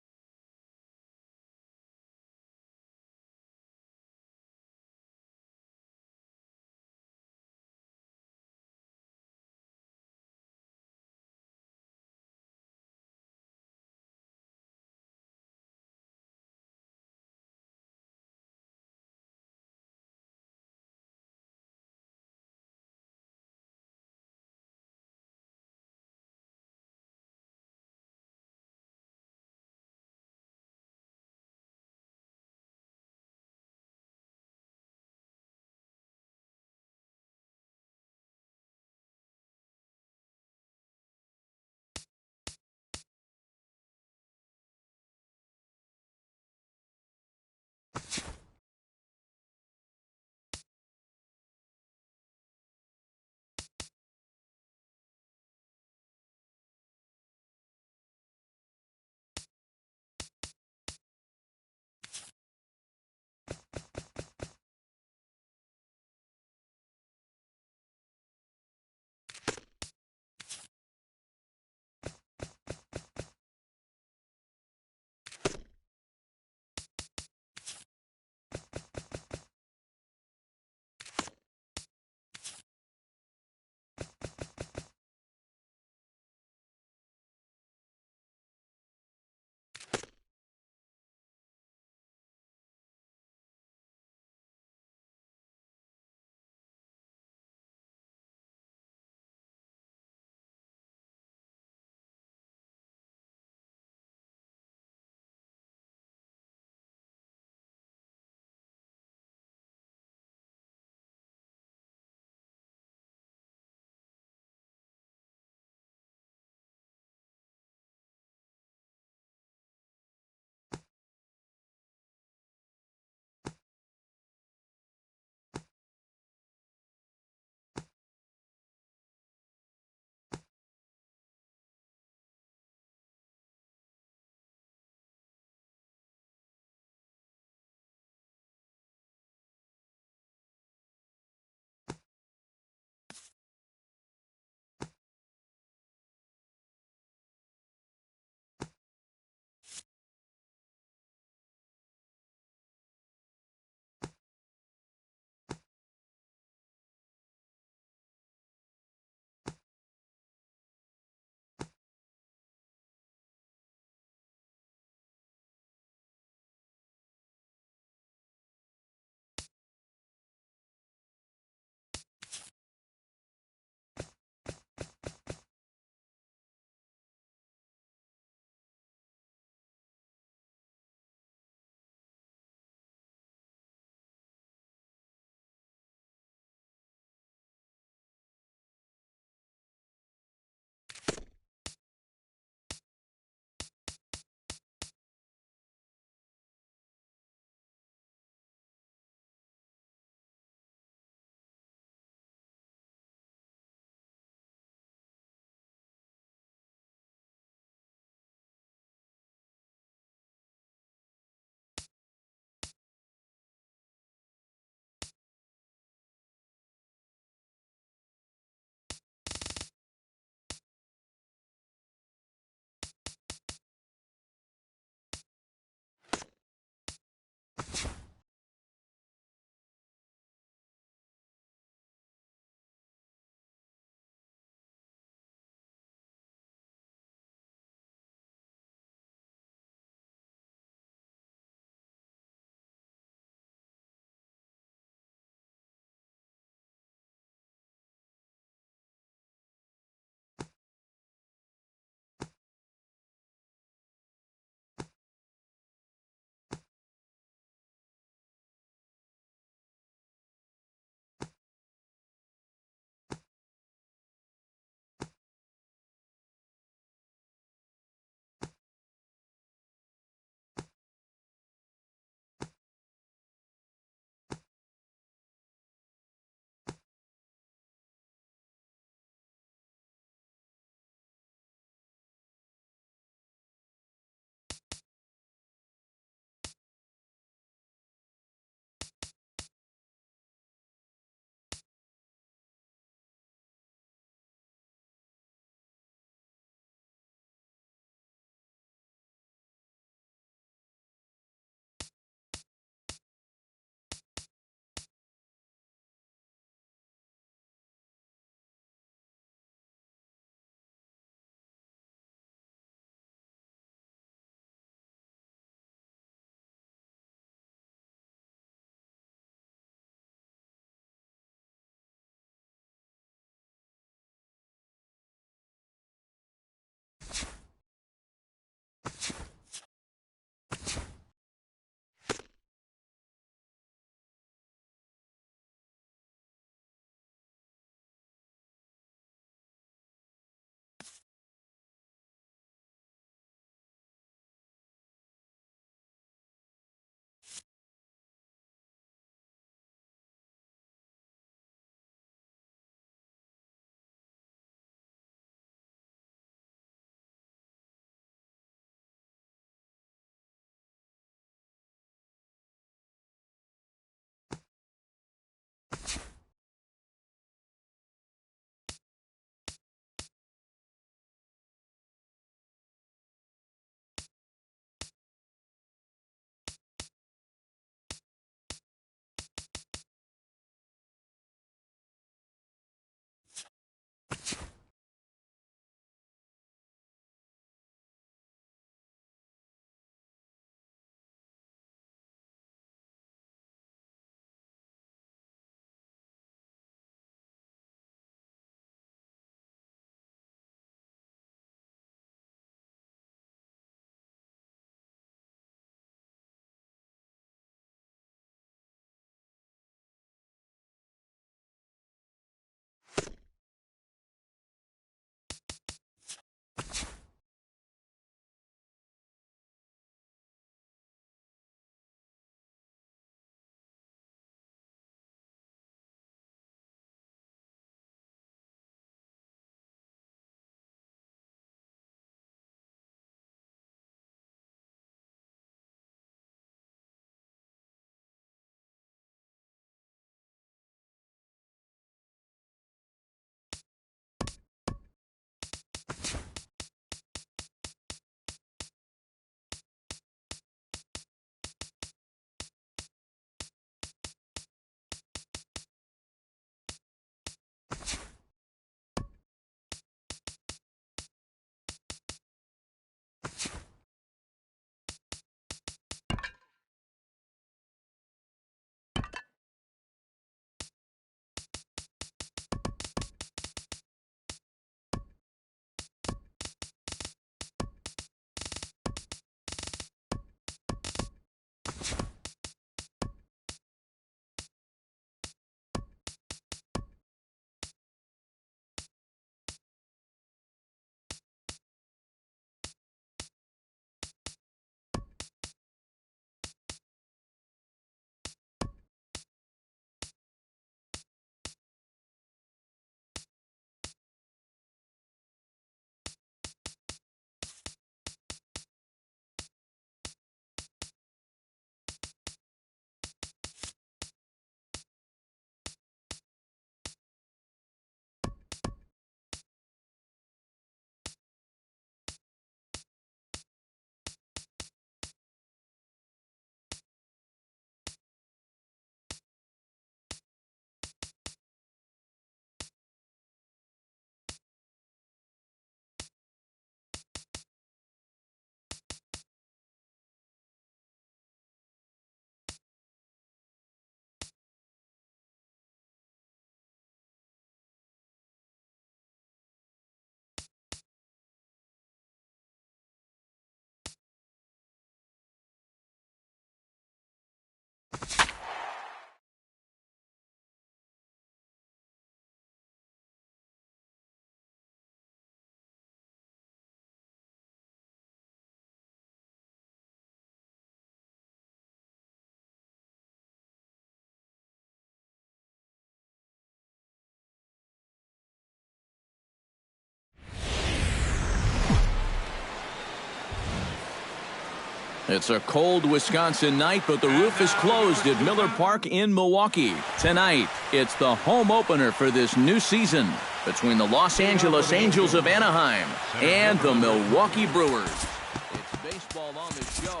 It's a cold Wisconsin night, but the roof is closed at Miller Park in Milwaukee. Tonight, it's the home opener for this new season between the Los Angeles Angels of Anaheim and the Milwaukee Brewers. It's baseball on the show,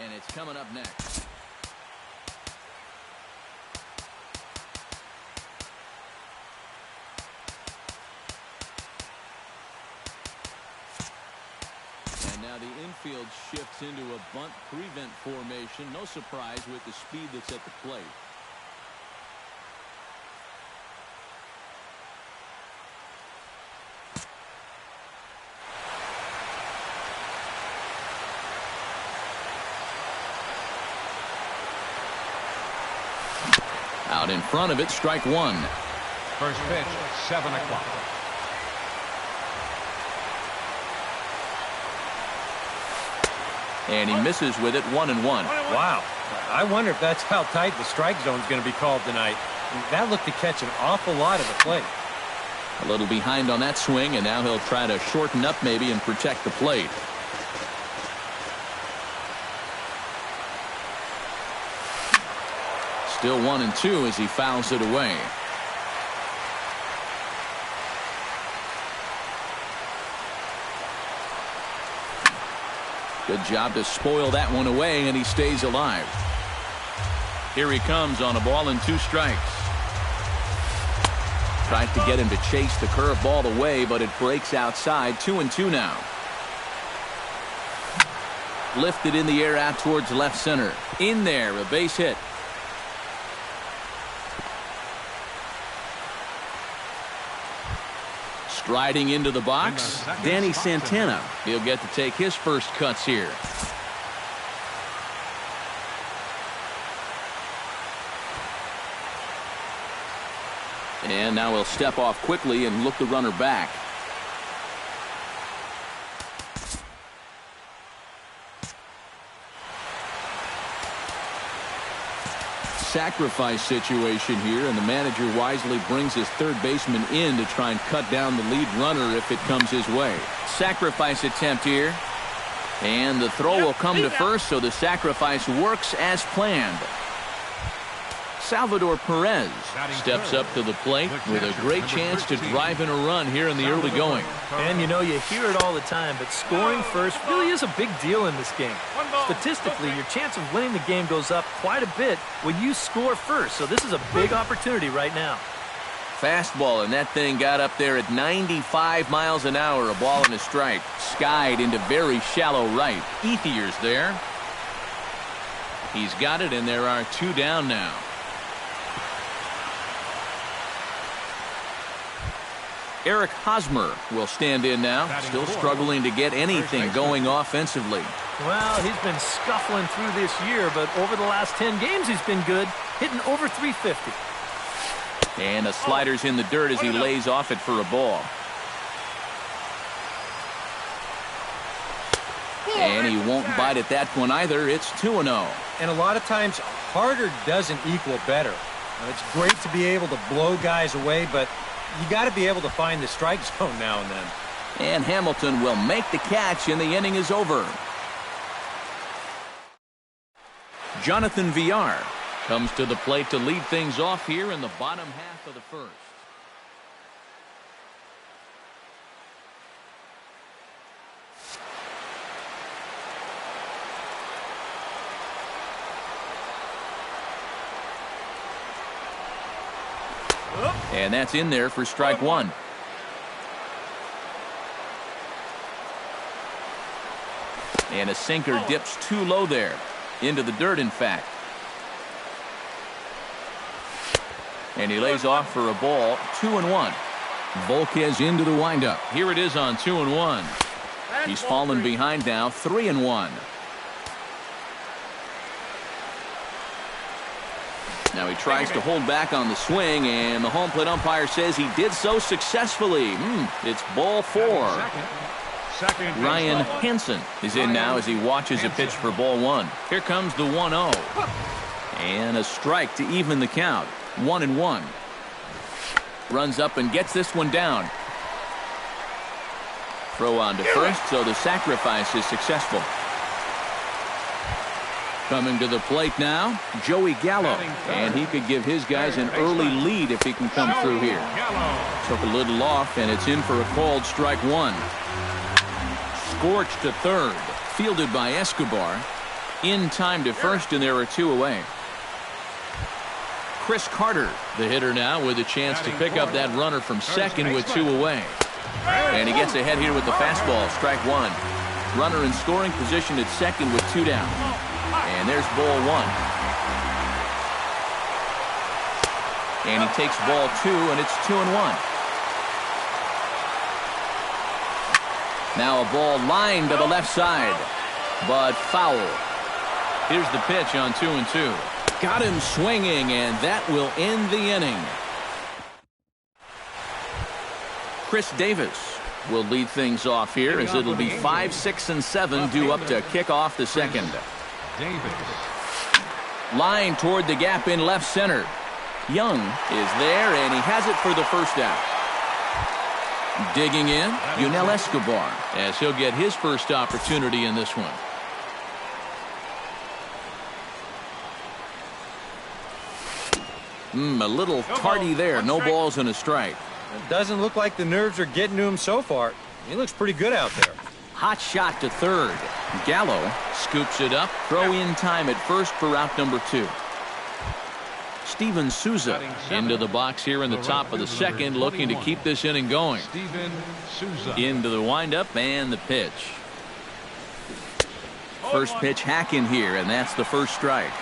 and it's coming up next. The infield shifts into a bunt prevent formation. No surprise with the speed that's at the plate. Out in front of it, strike one. First pitch, 7 o'clock. And he misses with it, 1-1. Wow. I wonder if that's how tight the strike zone is going to be called tonight. That looked to catch an awful lot of the plate. A little behind on that swing, and now he'll try to shorten up maybe and protect the plate. Still 1-2 as he fouls it away. Good job to spoil that one away, and he stays alive. Here he comes on a ball and 2 strikes. Tried to get him to chase the curveball away, but it breaks outside. 2-2 now. Lifted in the air out towards left center. In there, a base hit. Striding into the box, Danny Santana. He'll get to take his first cuts here. And now he'll step off quickly and look the runner back. Sacrifice situation here, and the manager wisely brings his third baseman in to try and cut down the lead runner if it comes his way. Sacrifice attempt here, and the throw will come to first, so the sacrifice works as planned. Salvador Perez steps up to the plate with a great chance to drive in a run here in the early going. And you know, you hear it all the time, but scoring first really is a big deal in this game. Statistically, your chance of winning the game goes up quite a bit when you score first, so this is a big opportunity right now. Fastball, and that thing got up there at 95 miles an hour, a ball and a strike. Skied into very shallow right. Ethier's there. He's got it, and there are 2 down now. Eric Hosmer will stand in now, still struggling to get anything going offensively. Well, he's been scuffling through this year, but over the last 10 games he's been good, hitting over 350. And a slider's in the dirt as he lays off it for a ball. And he won't bite at that one either. It's 2-0. And a lot of times, harder doesn't equal better. It's great to be able to blow guys away, but you got to be able to find the strike zone now and then. And Hamilton will make the catch, and the inning is over. Jonathan Villar comes to the plate to lead things off here in the bottom half of the first. And that's in there for strike one. And a sinker dips too low there. Into the dirt, in fact. And he lays off for a ball. 2-1. Volquez into the windup. Here it is on 2-1. He's fallen behind now. 3-1. Now he tries to hold back on the swing, and the home plate umpire says he did so successfully. It's ball 4. Ryan Hansen is in now as he watches a pitch for ball 1. Here comes the 1-0. And a strike to even the count. 1-1. Runs up and gets this one down. Throw on to first, so the sacrifice is successful. Coming to the plate now, Joey Gallo. And he could give his guys an early lead if he can come through here. Took a little off, and it's in for a called strike one. Scorched to third. Fielded by Escobar. In time to first, and there are two away. Chris Carter, the hitter now, with a chance to pick up that runner from second with two away. And he gets ahead here with the fastball, strike one. Runner in scoring position at second with two down. And there's ball one. And he takes ball two, and it's 2-1. Now a ball lined to the left side, but foul. Here's the pitch on 2-2. Got him swinging, and that will end the inning. Chris Davis will lead things off here as it'll be 5, 6, and 7 due up to kick off the second. Line toward the gap in left center. Young is there, and he has it for the first out. Digging in, Yunel Escobar, as he'll get his first opportunity in this one. A little tardy there. No balls and a strike. It doesn't look like the nerves are getting to him so far. He looks pretty good out there. Hot shot to third. Gallo scoops it up. Throw in time at first for out number 2. Steven Souza into the box here in the top of the second, looking to keep this inning going. Into the windup and the pitch. First pitch hacking here, and that's the first strike.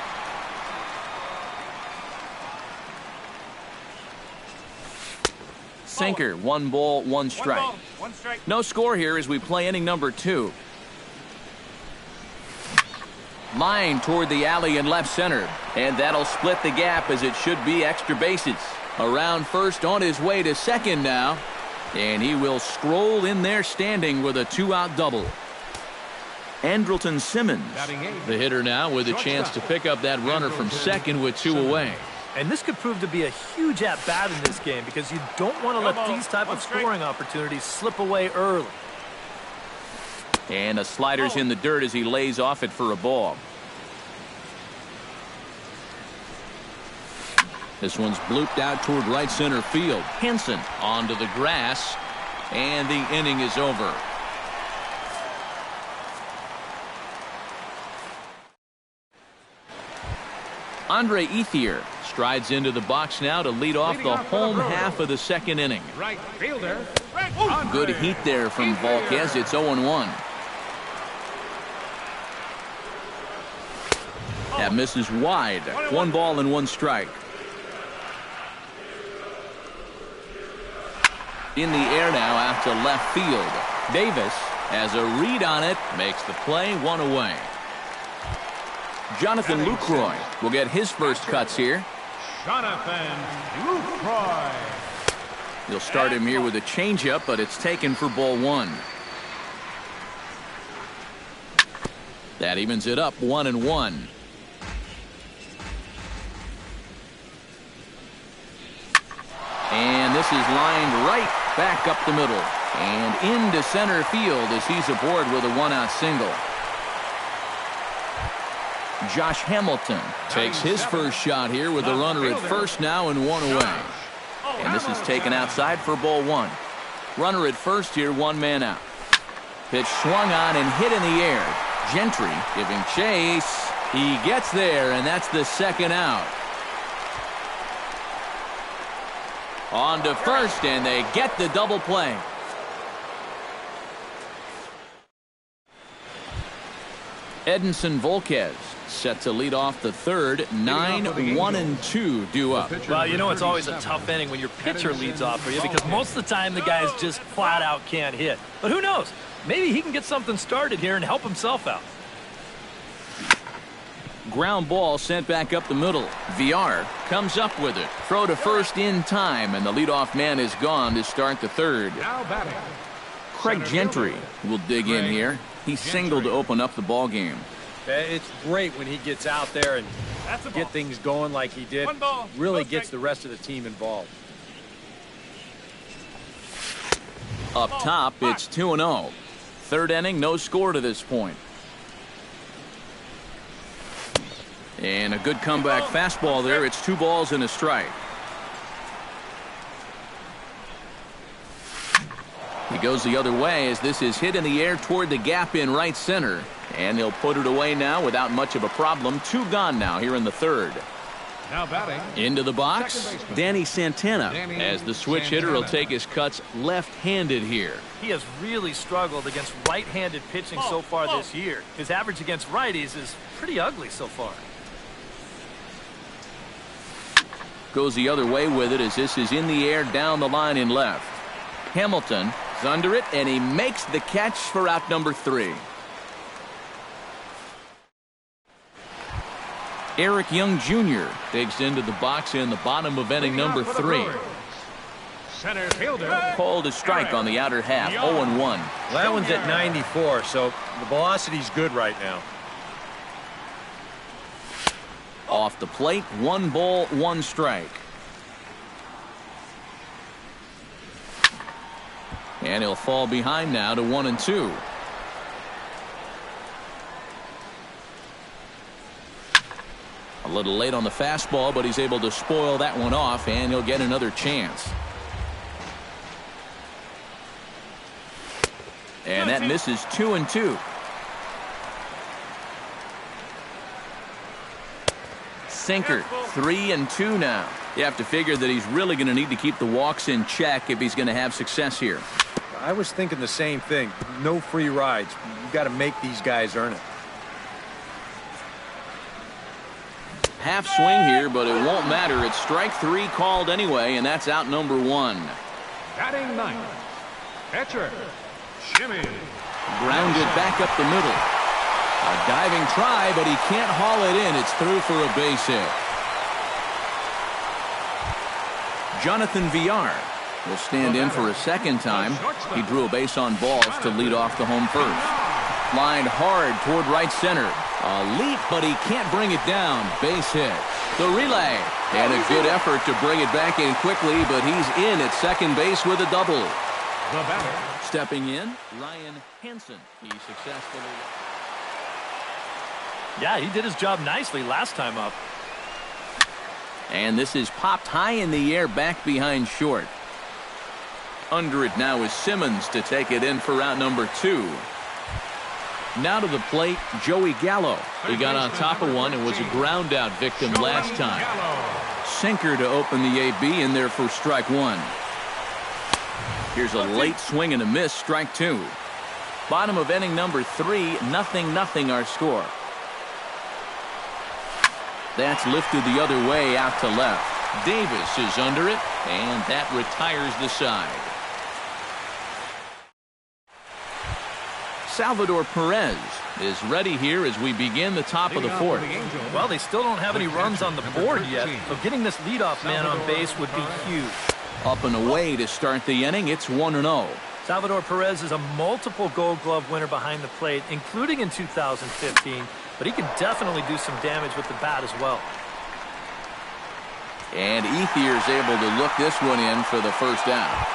Sinker, 1 ball, 1 strike. No score here as we play inning number 2. Line toward the alley in left center, and that'll split the gap as it should be extra bases. Around first, on his way to second now, and he will scroll in there standing with a 2-out double. Andrelton Simmons, the hitter now, with a chance to pick up that runner from second with 2 away. And this could prove to be a huge at-bat in this game because you don't want to let these type of scoring opportunities slip away early. And a slider's in the dirt as he lays off it for a ball. This one's blooped out toward right center field. Henson onto the grass, and the inning is over. Andre Ethier strides into the box now to lead off the home half of the second inning. Right fielder. Good heat there from Volquez. It's 0-1. That misses wide. 1 ball and 1 strike. In the air now out to left field. Davis has a read on it. Makes the play. 1 away. Jonathan Lucroy will get his first cuts here. Jonathan Lucroy. You'll start him here with a changeup, but it's taken for ball 1. That evens it up 1-1. And this is lined right back up the middle and into center field as he's aboard with a 1-out single. Josh Hamilton takes his first shot here with a runner at first now and 1 away. And this is taken outside for ball 1. Runner at first here, 1 man out. Pitch swung on and hit in the air. Gentry giving chase. He gets there, and that's the 2nd out. On to first, and they get the double play. Edinson Volquez set to lead off the third. 9, 1, and 2 due up. Well, you know it's always a tough inning when your pitcher leads off for you because most of the time the guys just flat out can't hit. But who knows? Maybe he can get something started here and help himself out. Ground ball sent back up the middle. VR comes up with it. Throw to first in time, and the leadoff man is gone to start the third. Now batting. Craig Gentry will dig in here. He singled to open up the ball game. It's great when he gets out there and get things going like he did. Really gets the rest of the team involved. Up top, it's 2-0. Third inning, no score to this point. And a good comeback fastball there. It's 2 balls and a strike. He goes the other way as this is hit in the air toward the gap in right center. And he'll put it away now without much of a problem. 2 gone now here in the 3rd. Now batting. Into the box, Danny Santana. As the switch hitter will take his cuts left-handed here. He has really struggled against right-handed pitching so far this year. His average against righties is pretty ugly so far. Goes the other way with it as this is in the air down the line in left. Hamilton is under it, and he makes the catch for out number 3. Eric Young Jr. digs into the box in the bottom of inning number 3. Center fielder. Called a strike on the outer half, 0-1. That one's at 94, so the velocity's good right now. Off the plate, 1 ball, 1 strike. And he'll fall behind now to 1-2. A little late on the fastball, but he's able to spoil that one off, and he'll get another chance. And that misses 2-2. Sinker, 3-2 now. You have to figure that he's really going to need to keep the walks in check if he's going to have success here. I was thinking the same thing. No free rides. You got to make these guys earn it. Half swing here, but it won't matter. It's strike 3 called anyway, and that's out number 1. Batting 9th. Catcher. Jimmy. Grounded back up the middle. A diving try, but he can't haul it in. It's through for a base hit. Jonathan Villar will stand in for a second time. He drew a base on balls to lead off the home first. Lined hard toward right center. A leap, but he can't bring it down. Base hit. The relay. And a good effort to bring it back in quickly, but he's in at second base with a double. The batter. Stepping in, Ryan Hansen. He successfully... Yeah, he did his job nicely last time up. And this is popped high in the air back behind short. Under it now is Simmons to take it in for out number 2. Now to the plate, Joey Gallo. He got on top of one and was a ground out victim last time. Sinker to open the AB in there for strike 1. Here's a late swing and a miss, strike 2. Bottom of inning number 3, 0-0 our score. That's lifted the other way out to left. Davis is under it, and that retires the side. Salvador Perez is ready here as we begin the top of the 4th. Well, they still don't have any runs on the board yet, so getting this leadoff man on base would be huge. Up and away to start the inning, it's 1-0. Salvador Perez is a multiple Gold Glove winner behind the plate, including in 2015, but he can definitely do some damage with the bat as well. And Ethier is able to look this one in for the first out.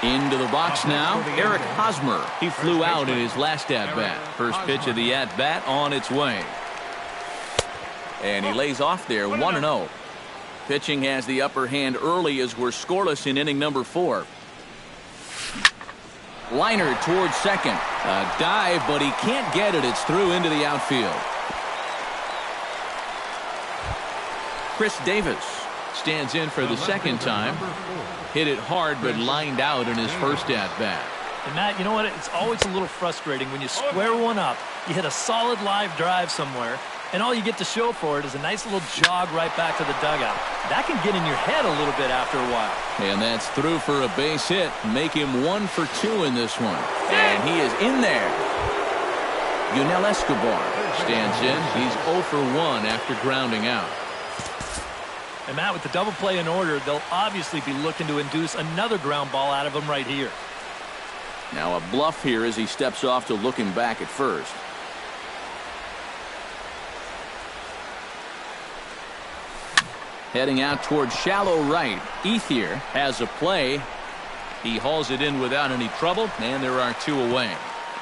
Into the box now, Eric Hosmer. He flew out in his last at-bat. First pitch of the at-bat on its way. And he lays off there, 1-0. Pitching has the upper hand early as we're scoreless in inning number 4. Liner towards second. A dive, but he can't get it. It's through into the outfield. Chris Davis stands in for the second time. Hit it hard, but lined out in his first at-bat. And Matt, you know what? It's always a little frustrating when you square one up, you hit a solid live drive somewhere, and all you get to show for it is a nice little jog right back to the dugout. That can get in your head a little bit after a while. And that's through for a base hit. Make him 1 for 2 in this one. And he is in there. Yunel Escobar stands in. He's 0 for 1 after grounding out. And Matt, with the double play in order, they'll obviously be looking to induce another ground ball out of him right here. Now a bluff here as he steps off to look him back at first. Heading out towards shallow right. Ethier has a play. He hauls it in without any trouble, and there are 2 away.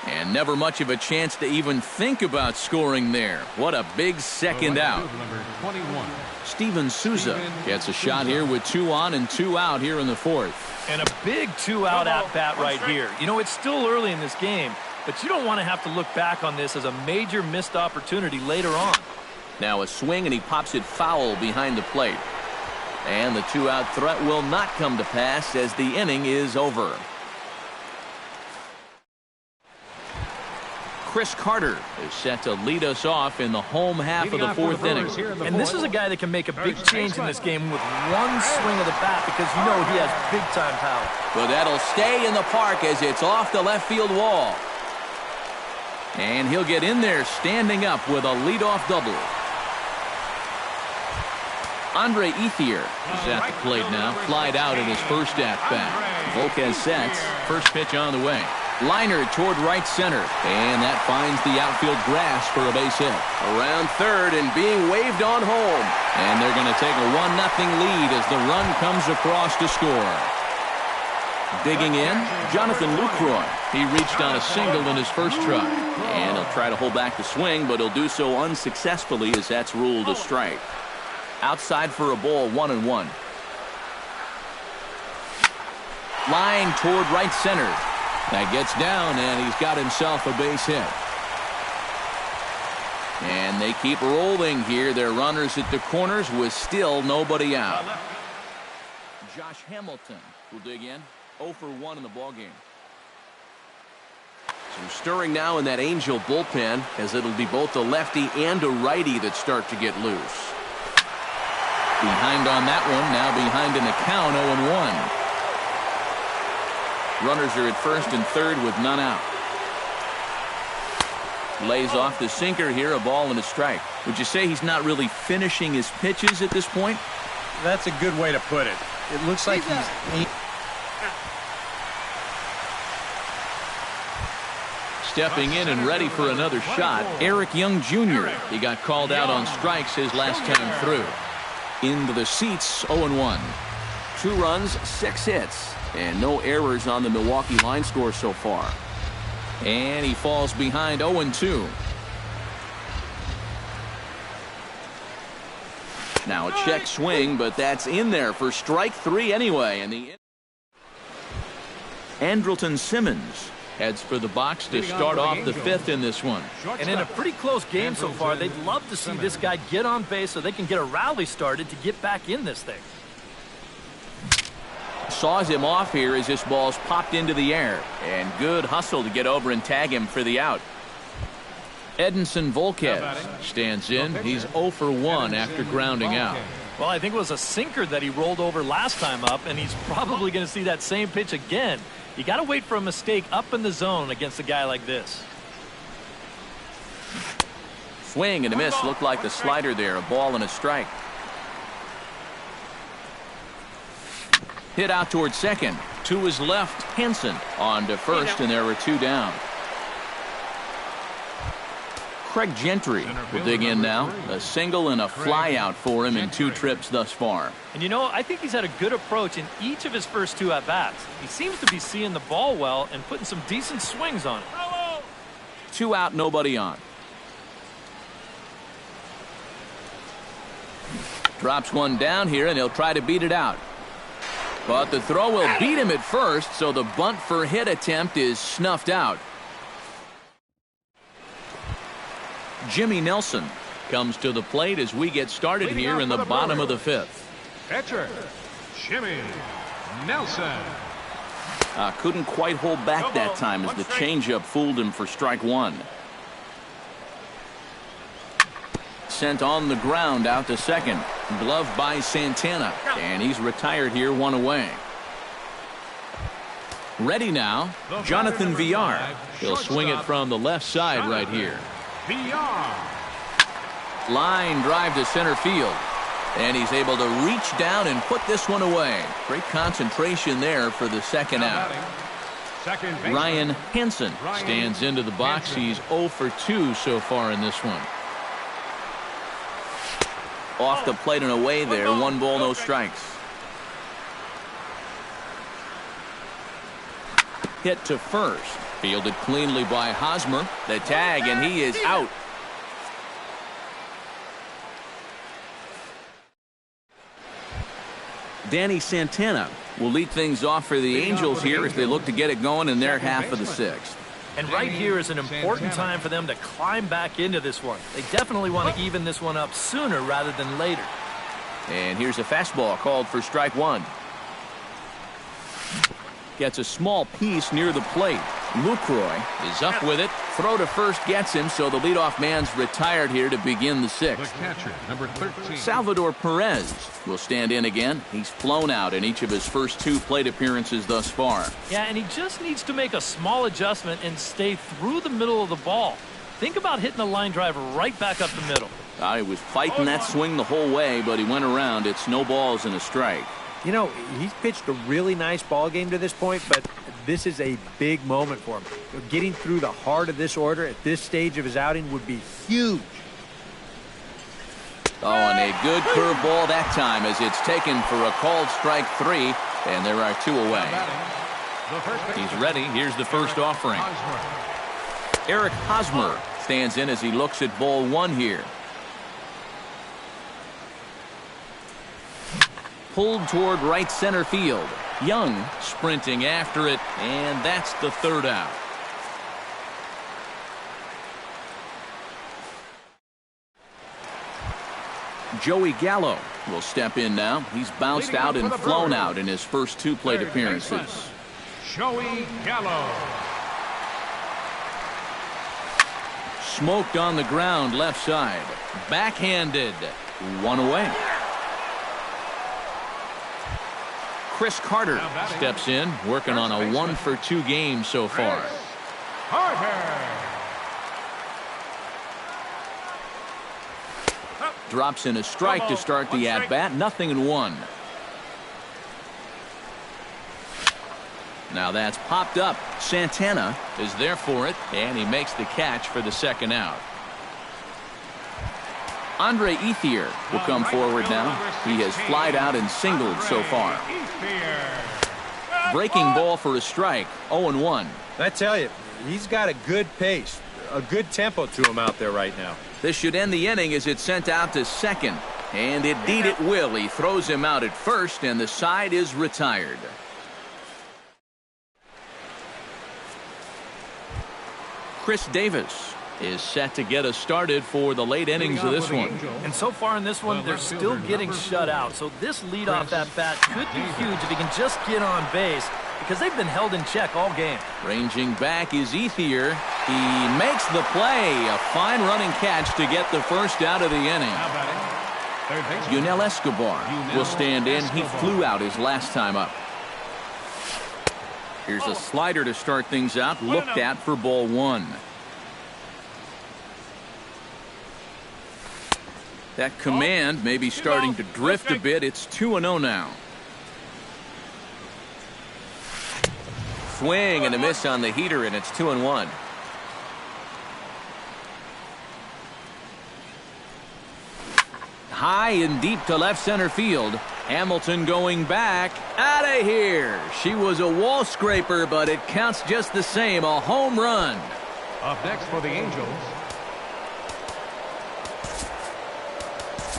And never much of a chance to even think about scoring there. What a big second out. Number 21. Steven Souza gets a shot here with 2 on and 2 out here in the 4th. And a big 2-out at-bat right here. You know, it's still early in this game, but you don't want to have to look back on this as a major missed opportunity later on. Now a swing, and he pops it foul behind the plate. And the 2-out threat will not come to pass as the inning is over. Chris Carter is set to lead us off in the home half of the 4th inning. And this is a guy that can make a big change in this game with one swing of the bat because you know he has big-time power. But that'll stay in the park as it's off the left field wall. And he'll get in there standing up with a leadoff double. Andre Ethier is at the plate now, flied out in his first at-bat. Volquez sets, first pitch on the way. Liner toward right center, and that finds the outfield grass for a base hit. Around third and being waved on home. And they're going to take a 1-0 lead as the run comes across to score. Digging in, Jonathan Lucroy. He reached on a single in his first try. And he'll try to hold back the swing, but he'll do so unsuccessfully as that's ruled a strike. Outside for a ball, 1-1. Line toward right center. That gets down, and he's got himself a base hit. And they keep rolling here. Their runners at the corners with still nobody out. Josh Hamilton will dig in. 0 for 1 in the ballgame. Some stirring now in that Angel bullpen, as it'll be both a lefty and a righty that start to get loose. Behind on that one, now behind in the count, 0-1. Runners are at first and third with none out. Lays off the sinker here, a ball and a strike. Would you say he's not really finishing his pitches at this point? That's a good way to put it. It looks like he's... Stepping in and ready for another shot, Eric Young Jr. He got called out on strikes his last time through. Into the seats, 0-1. 2 runs, 6 hits. And no errors on the Milwaukee line score so far. And he falls behind 0-2. Now a check swing, but that's in there for strike 3 anyway. And the Andrelton Simmons heads for the box to start off the 5th in this one. And in a pretty close game so far, they'd love to see this guy get on base so they can get a rally started to get back in this thing. Saws him off here as this ball's popped into the air. And good hustle to get over and tag him for the out. Edinson Volquez stands in. He's 0 for 1 after grounding out. Well, I think it was a sinker that he rolled over last time up, and he's probably going to see that same pitch again. You got to wait for a mistake up in the zone against a guy like this. Swing and a miss. Looked like the slider there. A ball and a strike. Hit out towards second. To his left, Henson on to first, and there were 2 down. Craig Gentry will dig in now. A single and a fly out for him in 2 trips thus far. And you know, I think he's had a good approach in each of his first 2 at-bats. He seems to be seeing the ball well and putting some decent swings on it. 2 out, nobody on. Drops one down here, and he'll try to beat it out. But the throw will beat him at first, so the bunt for hit attempt is snuffed out. Jimmy Nelson comes to the plate as we get started here in the bottom of the 5th. Catcher, Jimmy Nelson. Couldn't quite hold back that time as the changeup fooled him for strike 1. Sent on the ground out to second. Glove by Santana, and he's retired here, 1 away. Ready now, Jonathan Villar. He'll swing it from the left side right here. Line drive to center field, and he's able to reach down and put this one away. Great concentration there for the second out. Ryan Henson stands into the box. He's 0 for 2 so far in this one. Off the plate and away there. 1 ball, no strikes. Hit to first. Fielded cleanly by Hosmer. The tag, and he is out. Danny Santana will lead things off for the Angels here as they look to get it going in their half of the sixth. And right here is an important time for them to climb back into this one. They definitely want to even this one up sooner rather than later. And here's a fastball called for strike one. Gets a small piece near the plate. Lucroy is up with it. Throw to first gets him, so the leadoff man's retired here to begin the sixth. The catcher, number 13. Salvador Perez will stand in again. He's flown out in each of his first 2 plate appearances thus far. Yeah, and he just needs to make a small adjustment and stay through the middle of the ball. Think about hitting a line drive right back up the middle. He was fighting that swing the whole way, but he went around. It's no balls and a strike. You know, he's pitched a really nice ball game to this point, but this is a big moment for him. Getting through the heart of this order at this stage of his outing would be huge. Oh, and a good curveball that time as it's taken for a called strike 3, and there are 2 away. He's ready. Here's the first offering. Eric Hosmer stands in as he looks at ball 1 here. Pulled toward right center field. Young sprinting after it, and that's the 3rd out. Joey Gallo will step in now. He's bounced out and flown out in his first 2 plate appearances. Joey Gallo. Smoked on the ground left side. Backhanded. 1 away. Chris Carter steps in, working on a 1-for-2 game so far. Drops in a strike to start the at-bat. 0-1. Now that's popped up. Santana is there for it, and he makes the catch for the 2nd out. Andre Ethier will come forward now. He has flied out and singled so far. Breaking ball for a strike. 0-1. I tell you, he's got a good pace, a good tempo to him out there right now. This should end the inning as it's sent out to second. And indeed it will. He throws him out at first, and the side is retired. Chris Davis is set to get us started for the late innings of this one. And so far in this one, they're still getting shut out. So this leadoff at-bat could be huge if he can just get on base, because they've been held in check all game. Ranging back is Ethier. He makes the play. A fine running catch to get the first out of the inning. Yunel Escobar will stand in. He flew out his last time up. Here's a slider to start things out. Looked at for ball 1. That command may be starting to drift a bit. It's 2-0 now. Swing and a miss on the heater, and it's 2-1. High and deep to left center field. Hamilton going back. Out of here. She was a wall scraper, but it counts just the same. A home run. Up next for the Angels.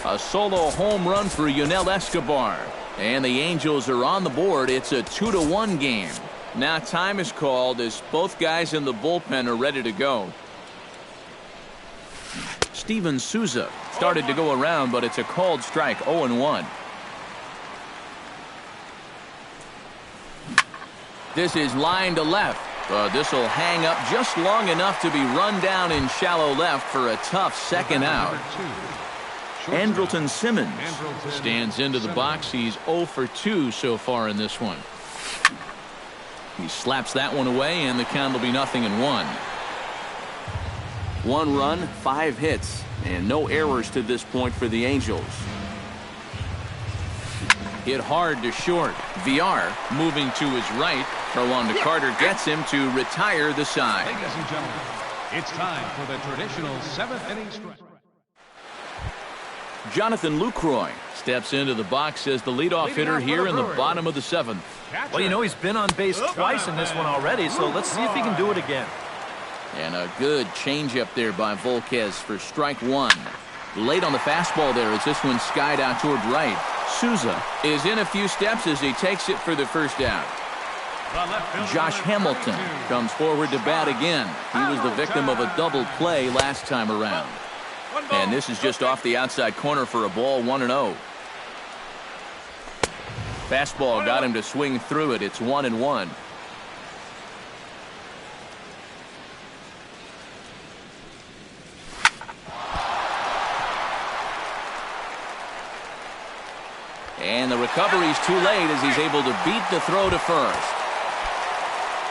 A solo home run for Yunel Escobar. And the Angels are on the board. It's a 2-1 game. Now time is called as both guys in the bullpen are ready to go. Steven Souza started to go around, but it's a called strike. 0-1. This is line to left. This will hang up just long enough to be run down in shallow left for a tough 2nd out. Andrelton Simmons stands into the box. He's 0-for-2 so far in this one. He slaps that one away, and the count will be 0-1. 1 run, 5 hits, and no errors to this point for the Angels. Hit hard to short. VR moving to his right. Throw on to Carter gets him to retire the side. Ladies and gentlemen, it's time for the traditional 7th inning stretch. Jonathan Lucroy steps into the box as the leadoff hitter here in the bottom of the 7th. Well, you know, he's been on base twice in this one already, so let's see if he can do it again. And a good changeup there by Volquez for strike 1. Late on the fastball there as this one skied out toward right. Souza is in a few steps as he takes it for the first out. Josh Hamilton comes forward to bat again. He was the victim of a double play last time around. And this is just off the outside corner for a ball, 1-0. Fastball got him to swing through it. It's 1-1. And the recovery's too late as he's able to beat the throw to first.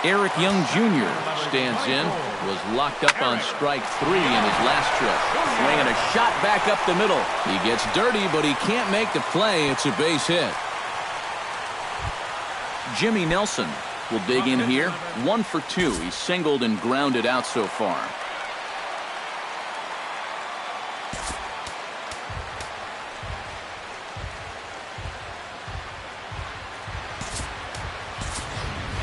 Eric Young Jr. stands in, was locked up on strike 3 in his last trip. Swinging a shot back up the middle. He gets dirty, but he can't make the play. It's a base hit. Jimmy Nelson will dig in here. 1 for 2. He's singled and grounded out so far.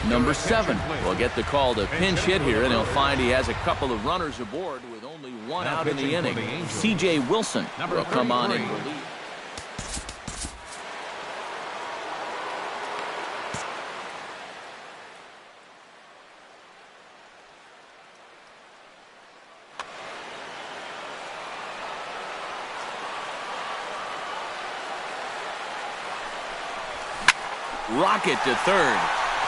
Number 7 will get the call to pinch hit here, and he'll find he has a couple of runners aboard with only 1 out in the inning. C.J. Wilson will come on in relief. Rocket to third.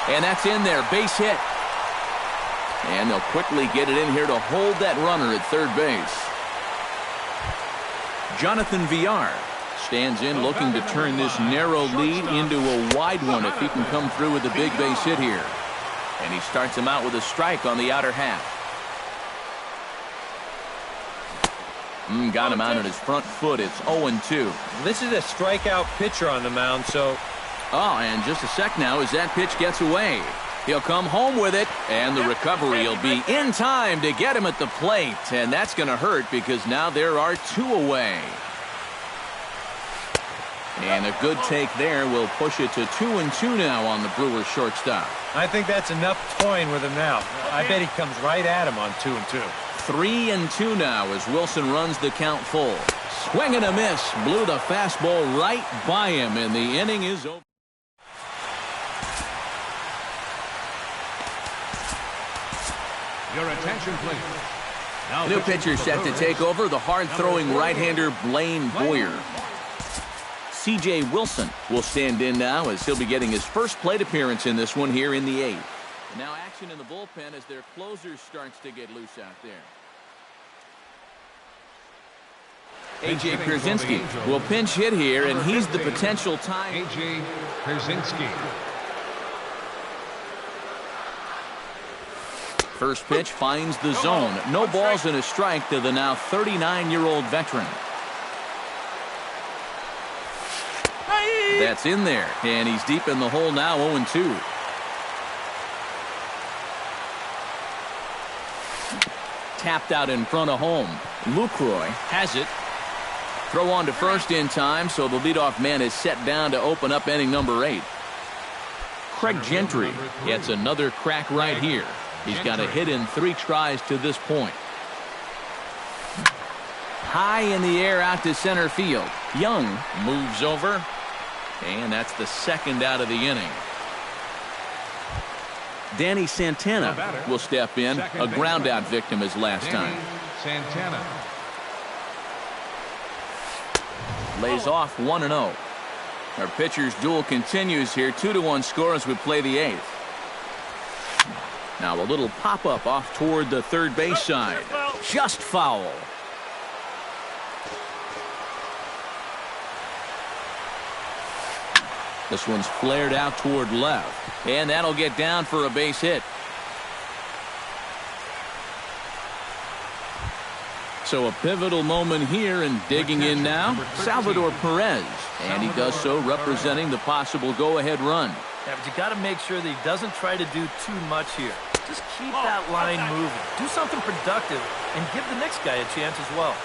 And that's in there, base hit. And they'll quickly get it in here to hold that runner at third base. Jonathan Villar stands in looking to turn this narrow lead into a wide one if he can come through with a big base hit here. And he starts him out with a strike on the outer half. Got him out on his front foot. It's 0-2. This is a strikeout pitcher on the mound, so... Oh, and just a sec now as that pitch gets away. He'll come home with it, and the recovery will be in time to get him at the plate. And that's going to hurt because now there are 2 away. And a good take there will push it to 2-2 now on the Brewers shortstop. I think that's enough toying with him now. I bet he comes right at him on 2-2. 3-2 now as Wilson runs the count full. Swing and a miss. Blew the fastball right by him, and the inning is over. Your attention, please. Now New pitcher set to take over, the hard-throwing right-hander Blaine Boyer. C.J. Wilson will stand in now as he'll be getting his first plate appearance in this one here in the 8th. Now action in the bullpen as their closer starts to get loose out there. A.J. Pierzynski will pinch hit here, and he's the potential time. A.J. Pierzynski. First pitch finds the zone. No balls and a strike to the now 39-year-old veteran. That's in there, and he's deep in the hole now, 0-2. Tapped out in front of home. Lucroy has it. Throw on to first in time, so the leadoff man is set down to open up inning number 8. Craig Gentry gets another crack right here. He's got a hit in 3 tries to this point. High in the air out to center field. Young moves over, and that's the second out of the inning. Danny Santana will step in, a ground-out victim as last time. Santana. Lays off 1-0. Our pitcher's duel continues here. 2-1 score as we play the 8th. Now a little pop-up off toward the third base side. Just foul. This one's flared out toward left. And that'll get down for a base hit. So a pivotal moment here, and digging in now, Salvador Perez. And he does so representing the possible go-ahead run. Yeah, but you got to make sure that he doesn't try to do too much here. Just keep that line moving. Do something productive and give the next guy a chance as well.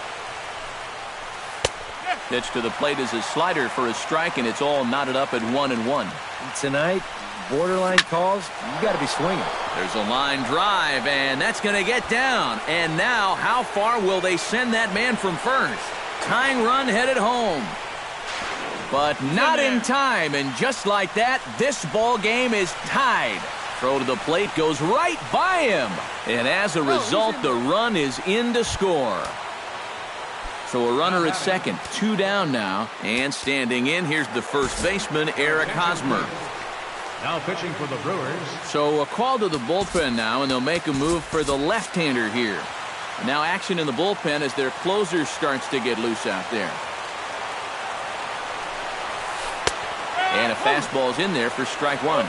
Pitch to the plate is a slider for a strike, and it's all knotted up at 1-1. Tonight, borderline calls, you got to be swinging. There's a line drive, and that's going to get down. And now, how far will they send that man from first? Tying run headed home. But not in time, and just like that, this ball game is tied. Throw to the plate goes right by him. And as a result, the run is in to score. So a runner at second, 2 down now. And standing in, here's the first baseman, Eric Hosmer. Now pitching for the Brewers. So a call to the bullpen now, and they'll make a move for the left-hander here. Now action in the bullpen as their closer starts to get loose out there. And a fastball's in there for strike one.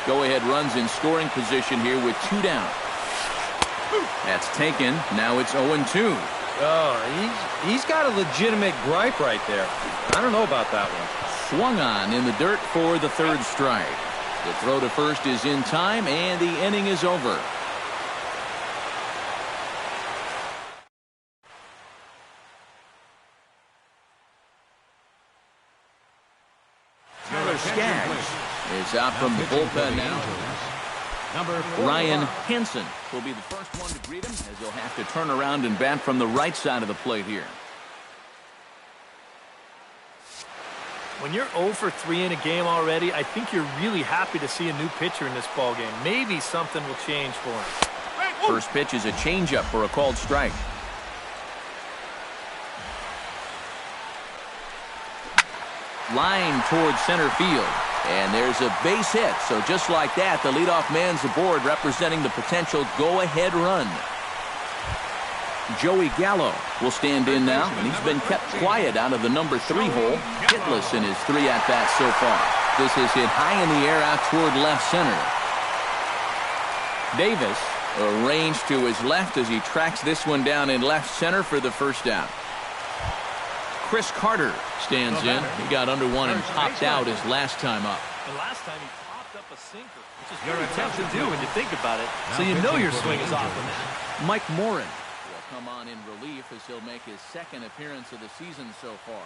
Go-ahead runs in scoring position here with 2 down. That's taken. Now it's 0-2. Oh, he's got a legitimate gripe right there. I don't know about that one. Swung on in the dirt for the third strike. The throw to first is in time, and the inning is over. Tyler Skaggs is out from the bullpen now. Ryan Henson will be the first one to greet him, as he'll have to turn around and bat from the right side of the plate here. When you're 0 for 3 in a game already, I think you're really happy to see a new pitcher in this ball game. Maybe something will change for him. First pitch is a changeup for a called strike. Line towards center field. And there's a base hit. So just like that, the leadoff man's aboard, representing the potential go-ahead run. Joey Gallo will stand in now, and he's been kept quiet out of the number 3 hole. Hitless in his 3 at-bats so far. This is hit high in the air out toward left center. Davis arranged to his left as he tracks this one down in left center for the first out. Chris Carter stands in. He got under one and popped out his last time up. And last time he popped up a sinker, which is very tough to do when you think about it. So you know your swing is off of that. Mike Morin will come on in relief as he'll make his second appearance of the season so far.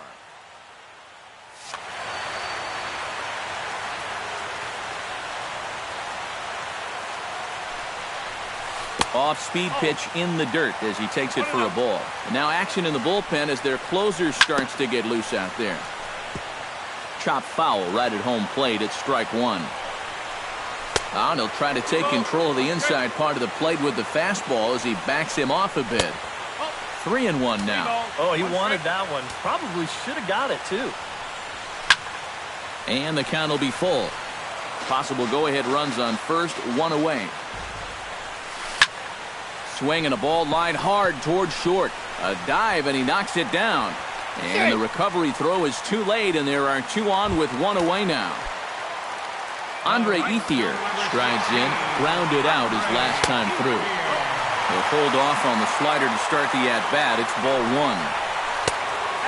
Off-speed pitch in the dirt as he takes it for a ball. And now action in the bullpen as their closer starts to get loose out there. Chop foul right at home plate at strike one. And he'll try to take control of the inside part of the plate with the fastball as he backs him off a bit. 3-1 now. Oh, he wanted that one. Probably should have got it, too. And the count will be full. Possible go-ahead runs on first, 1 away. Swing and a ball line hard towards short. A dive, and he knocks it down. And the recovery throw is too late, and there are 2 on with 1 away now. Andre Ethier strides in, grounded out his last time through. He'll hold off on the slider to start the at-bat. It's ball 1.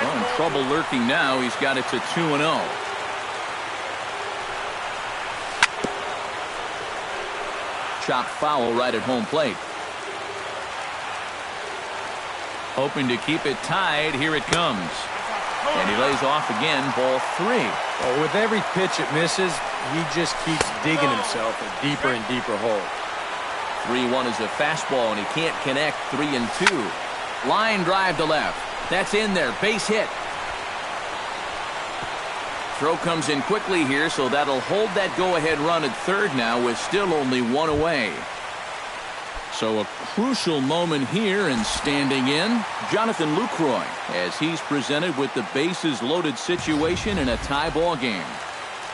Well, in trouble lurking now. He's got it to 2-0. Chop foul right at home plate. Hoping to keep it tied. Here it comes. And he lays off again. Ball 3. Well, with every pitch it misses, he just keeps digging himself a deeper and deeper hole. 3-1 is a fastball, and he can't connect. 3-2. Line drive to left. That's in there. Base hit. Throw comes in quickly here, so that'll hold that go-ahead run at third now with still only 1 away. So a crucial moment here, and standing in, Jonathan Lucroy, as he's presented with the bases loaded situation in a tie ball game.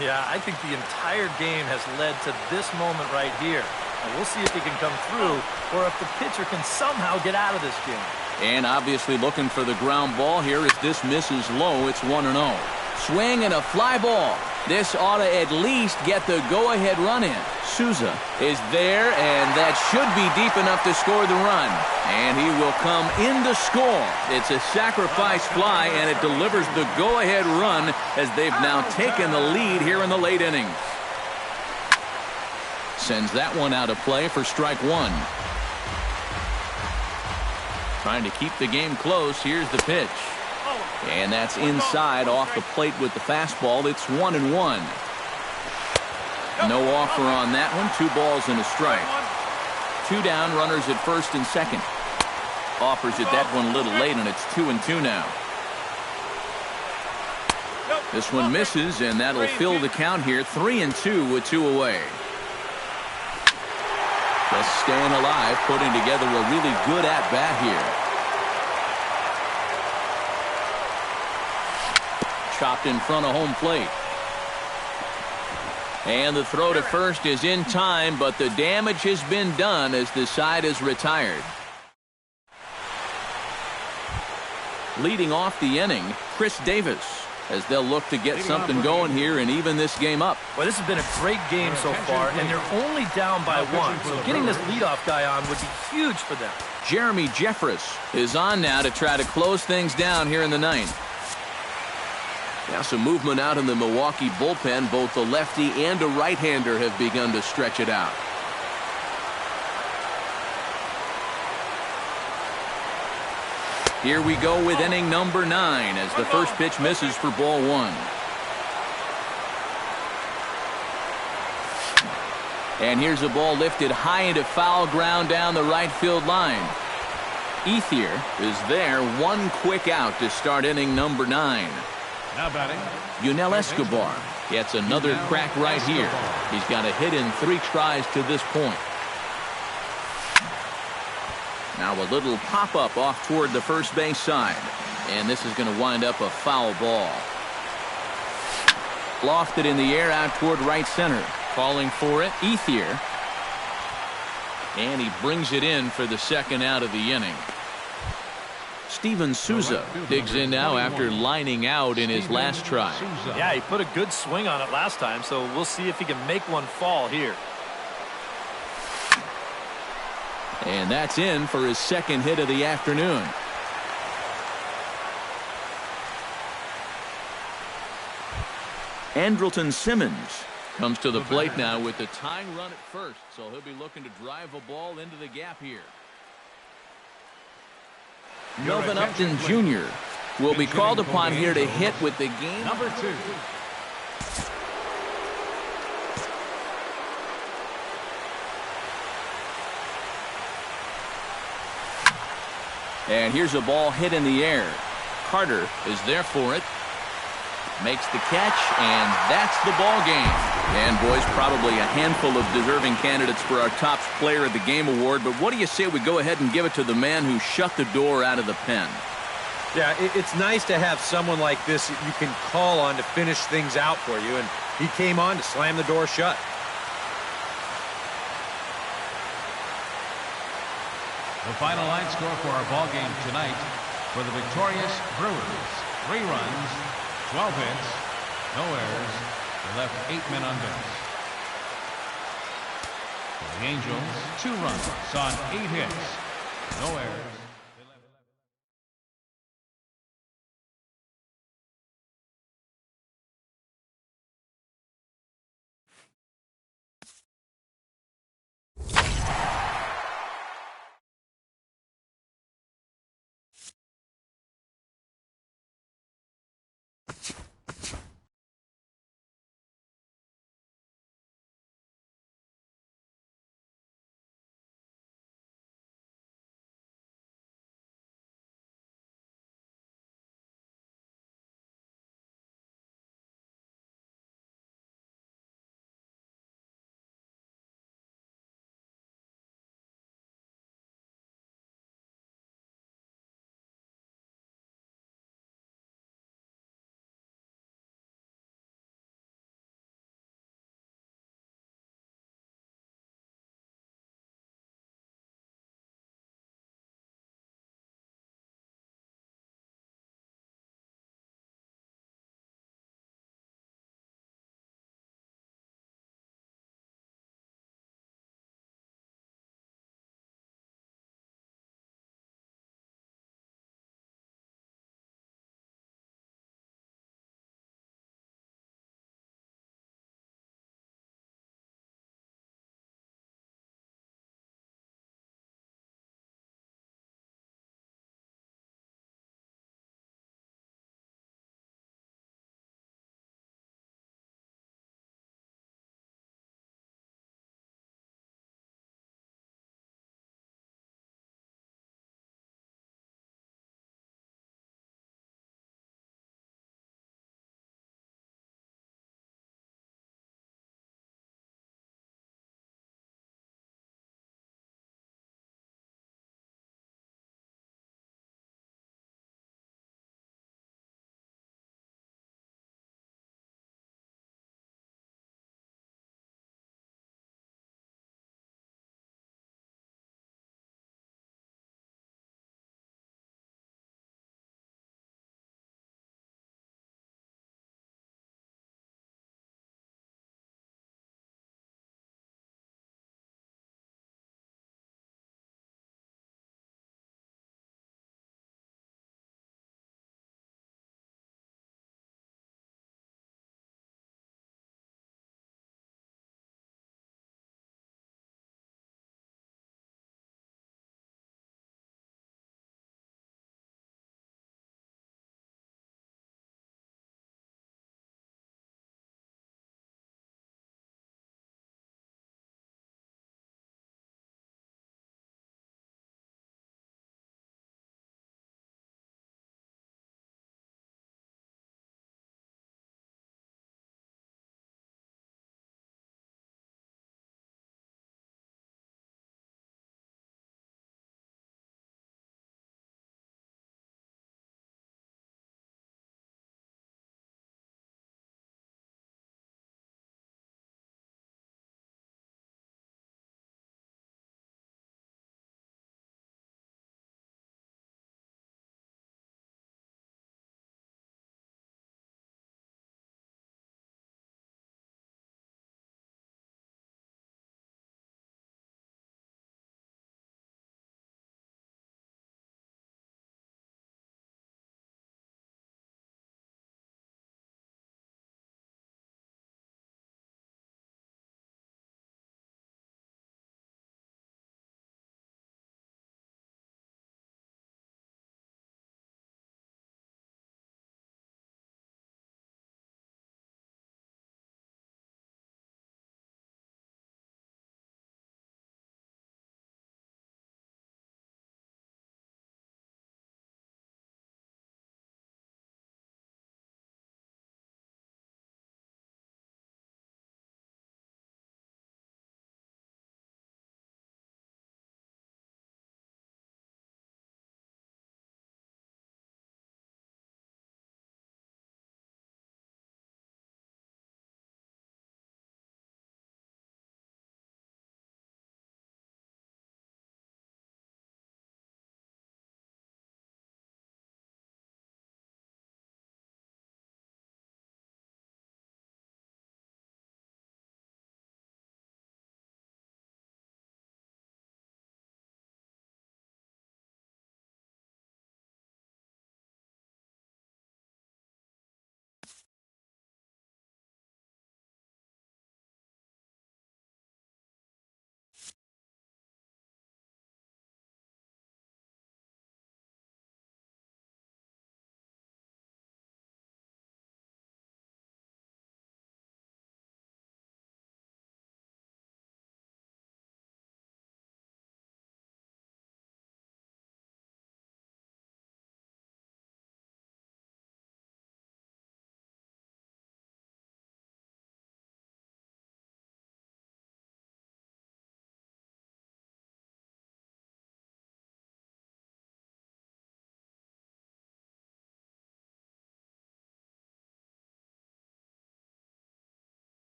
Yeah, I think the entire game has led to this moment right here. And we'll see if he can come through, or if the pitcher can somehow get out of this game. And obviously looking for the ground ball here. As this misses low, it's 1-0. Swing and a fly ball. This ought to at least get the go-ahead run in. Souza is there, and that should be deep enough to score the run. And he will come in to score. It's a sacrifice fly, and it delivers the go-ahead run as they've now taken the lead here in the late innings. Sends that one out of play for strike one. Trying to keep the game close. Here's the pitch. And that's inside off the plate with the fastball. It's 1-1. No offer on that one. 2 balls and a strike. 2 down, runners at first and second. Offers at that one a little late, and it's 2-2 now. This one misses, and that'll fill the count here. 3-2 with 2 away. Just staying alive, putting together a really good at-bat here. Chopped in front of home plate. And the throw to first is in time, but the damage has been done as the side is retired. Leading off the inning, Chris Davis, as they'll look to get something going here and even this game up. Well, this has been a great game so far, and they're only down by 1. So getting this leadoff guy on would be huge for them. Jeremy Jeffress is on now to try to close things down here in the 9th. Now some movement out in the Milwaukee bullpen. Both the lefty and a right-hander have begun to stretch it out. Here we go with inning number 9 as the first pitch misses for ball 1. And here's a ball lifted high into foul ground down the right field line. Ethier is there. 1 quick out to start inning number 9. Now batting, Yunel Escobar gets another crack right here. He's got a hit in 3 tries to this point. Now a little pop-up off toward the first base side. And this is going to wind up a foul ball. Lofted in the air out toward right center. Calling for it, Ethier. And he brings it in for the second out of the inning. Steven Souza digs in now after lining out in his last try. Yeah, he put a good swing on it last time, so we'll see if he can make one fall here. And that's in for his second hit of the afternoon. Andrelton Simmons comes to the plate now with the tying run at first, so he'll be looking to drive a ball into the gap here. Melvin Upton Jr. will be called upon here to hit with the game number 2. And here's a ball hit in the air. Carter is there for it. Makes the catch, and that's the ball game. And, boys, probably a handful of deserving candidates for our top player of the game award. But what do you say we go ahead and give it to the man who shut the door out of the pen? Yeah, it's nice to have someone like this that you can call on to finish things out for you. And he came on to slam the door shut. The final line score for our ball game tonight for the victorious Brewers: 3 runs, 12 hits, no errors. They left 8 men on base. For the Angels, 2 runs on 8 hits, no errors.